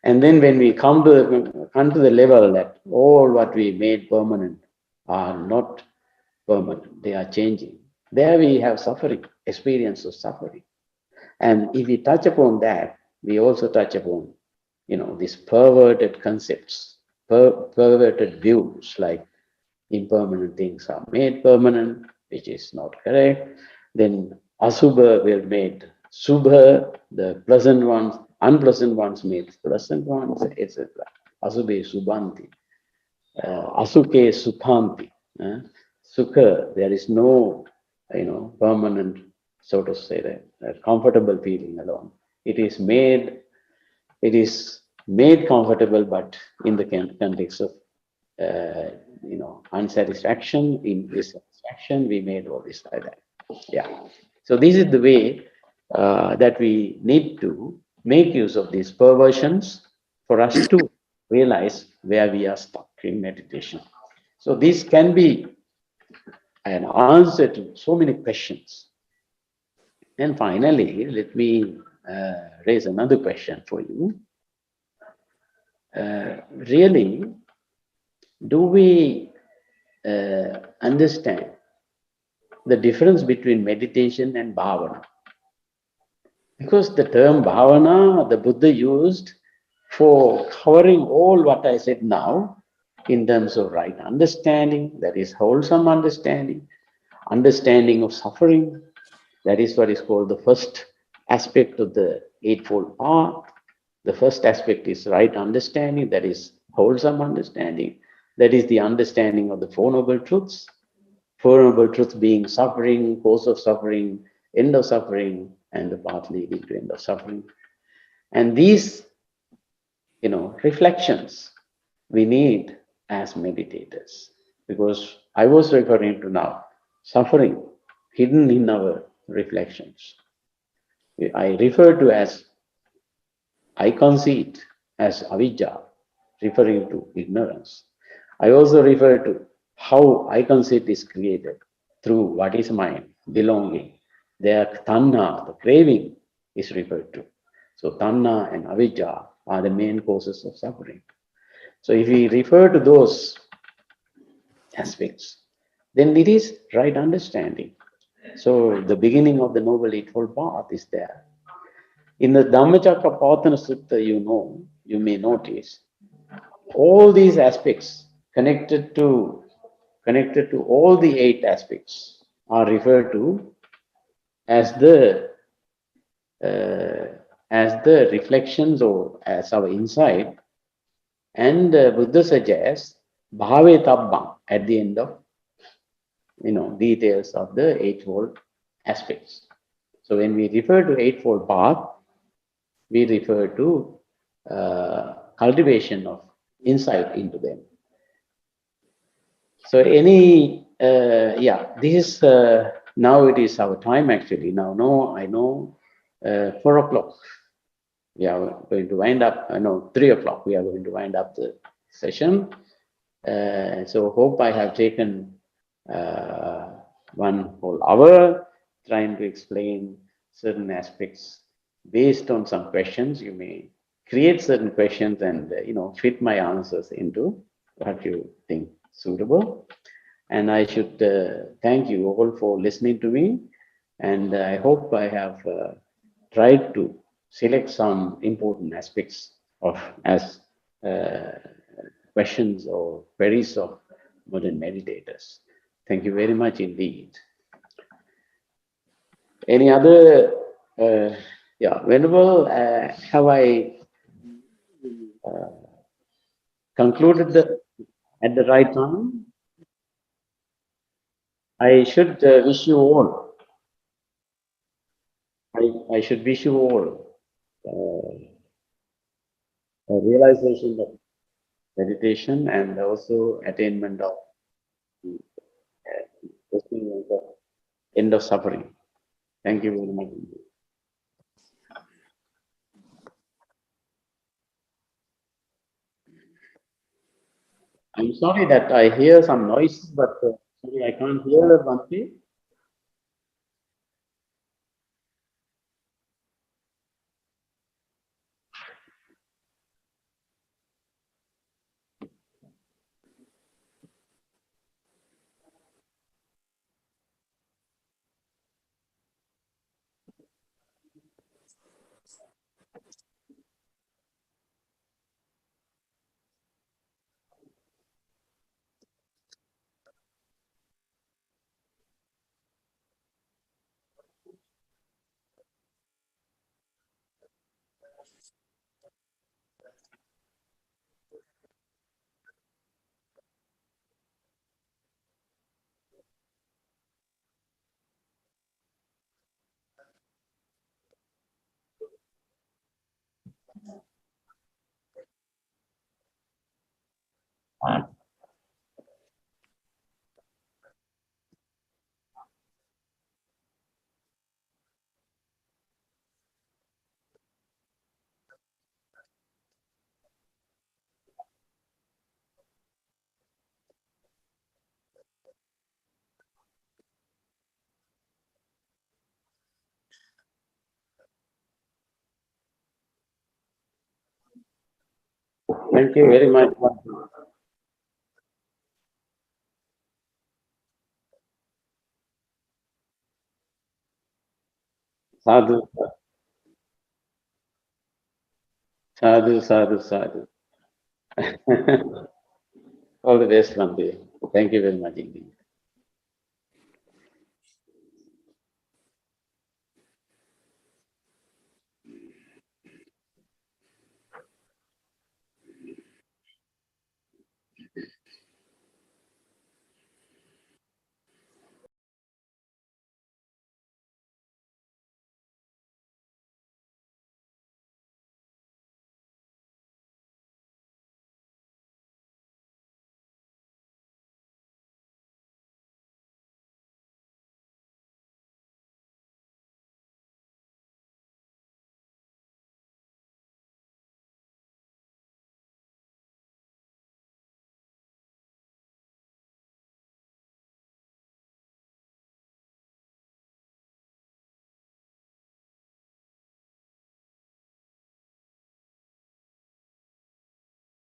And then when we come to the level that all what we made permanent are not permanent, they are changing. There we have suffering, experience of suffering. And if we touch upon that, we also touch upon, these perverted concepts, perverted views, like impermanent things are made permanent, which is not correct. Then asubha were made subha, the pleasant ones, unpleasant ones made pleasant ones, etc. Asubhe subhanti, asuke sukhanti. Sukha, there is no, permanent, so to say, that comfortable feeling alone. It is made comfortable, but in the context of unsatisfaction, in dissatisfaction, we made all this like that. Yeah. So this is the way that we need to make use of these perversions for us to realize where we are stuck in meditation. So this can be an answer to so many questions. And finally, let me raise another question for you. Really, do we understand the difference between meditation and bhavana? Because the term bhavana, the Buddha used for covering all what I said now in terms of right understanding, that is wholesome understanding, understanding of suffering, that is what is called the first aspect of the Eightfold Path. The first aspect is right understanding, that is wholesome understanding, that is the understanding of the Four Noble Truths. Four Noble Truths being suffering, cause of suffering, end of suffering, and the path leading to end of suffering. And these, reflections we need as meditators, because I was referring to now suffering hidden in our reflections. I refer to as, I conceit as avijja, referring to ignorance. I also refer to how I conceit is created through what is mine, belonging. There, tanha, the craving, is referred to. So tanha and avijja are the main causes of suffering. So if we refer to those aspects, then it is right understanding. So the beginning of the Noble Eightfold Path is there. In the Dhammacakkappavattana Sutta, you may notice all these aspects connected to all the 8 aspects are referred to as the reflections or as our insight, and Buddha suggests bhave tabbam at the end of details of the Eightfold aspects. So when we refer to Eightfold Path, we refer to cultivation of insight into them. So this is now it is our time actually. Now, no, I know 4 o'clock. We are going to wind up. 3 o'clock. We are going to wind up the session. So hope I have taken 1 whole hour trying to explain certain aspects based on some questions. You may create certain questions and fit my answers into what you think suitable. And I should thank you all for listening to me. And I hope I have tried to select some important aspects of as questions or queries of modern meditators. Thank you very much indeed. Any other, Venerable, have I concluded at the right time? I should wish you all, I should wish you all a realization of meditation and also attainment of the experience of end of suffering. Thank you very much indeed. I'm sorry that I hear some noises, but sorry, I can't hear Bhante. Thank you very much. Sadhu, sadhu, sadhu, sadhu. All the best, Bhante. Thank you very much indeed.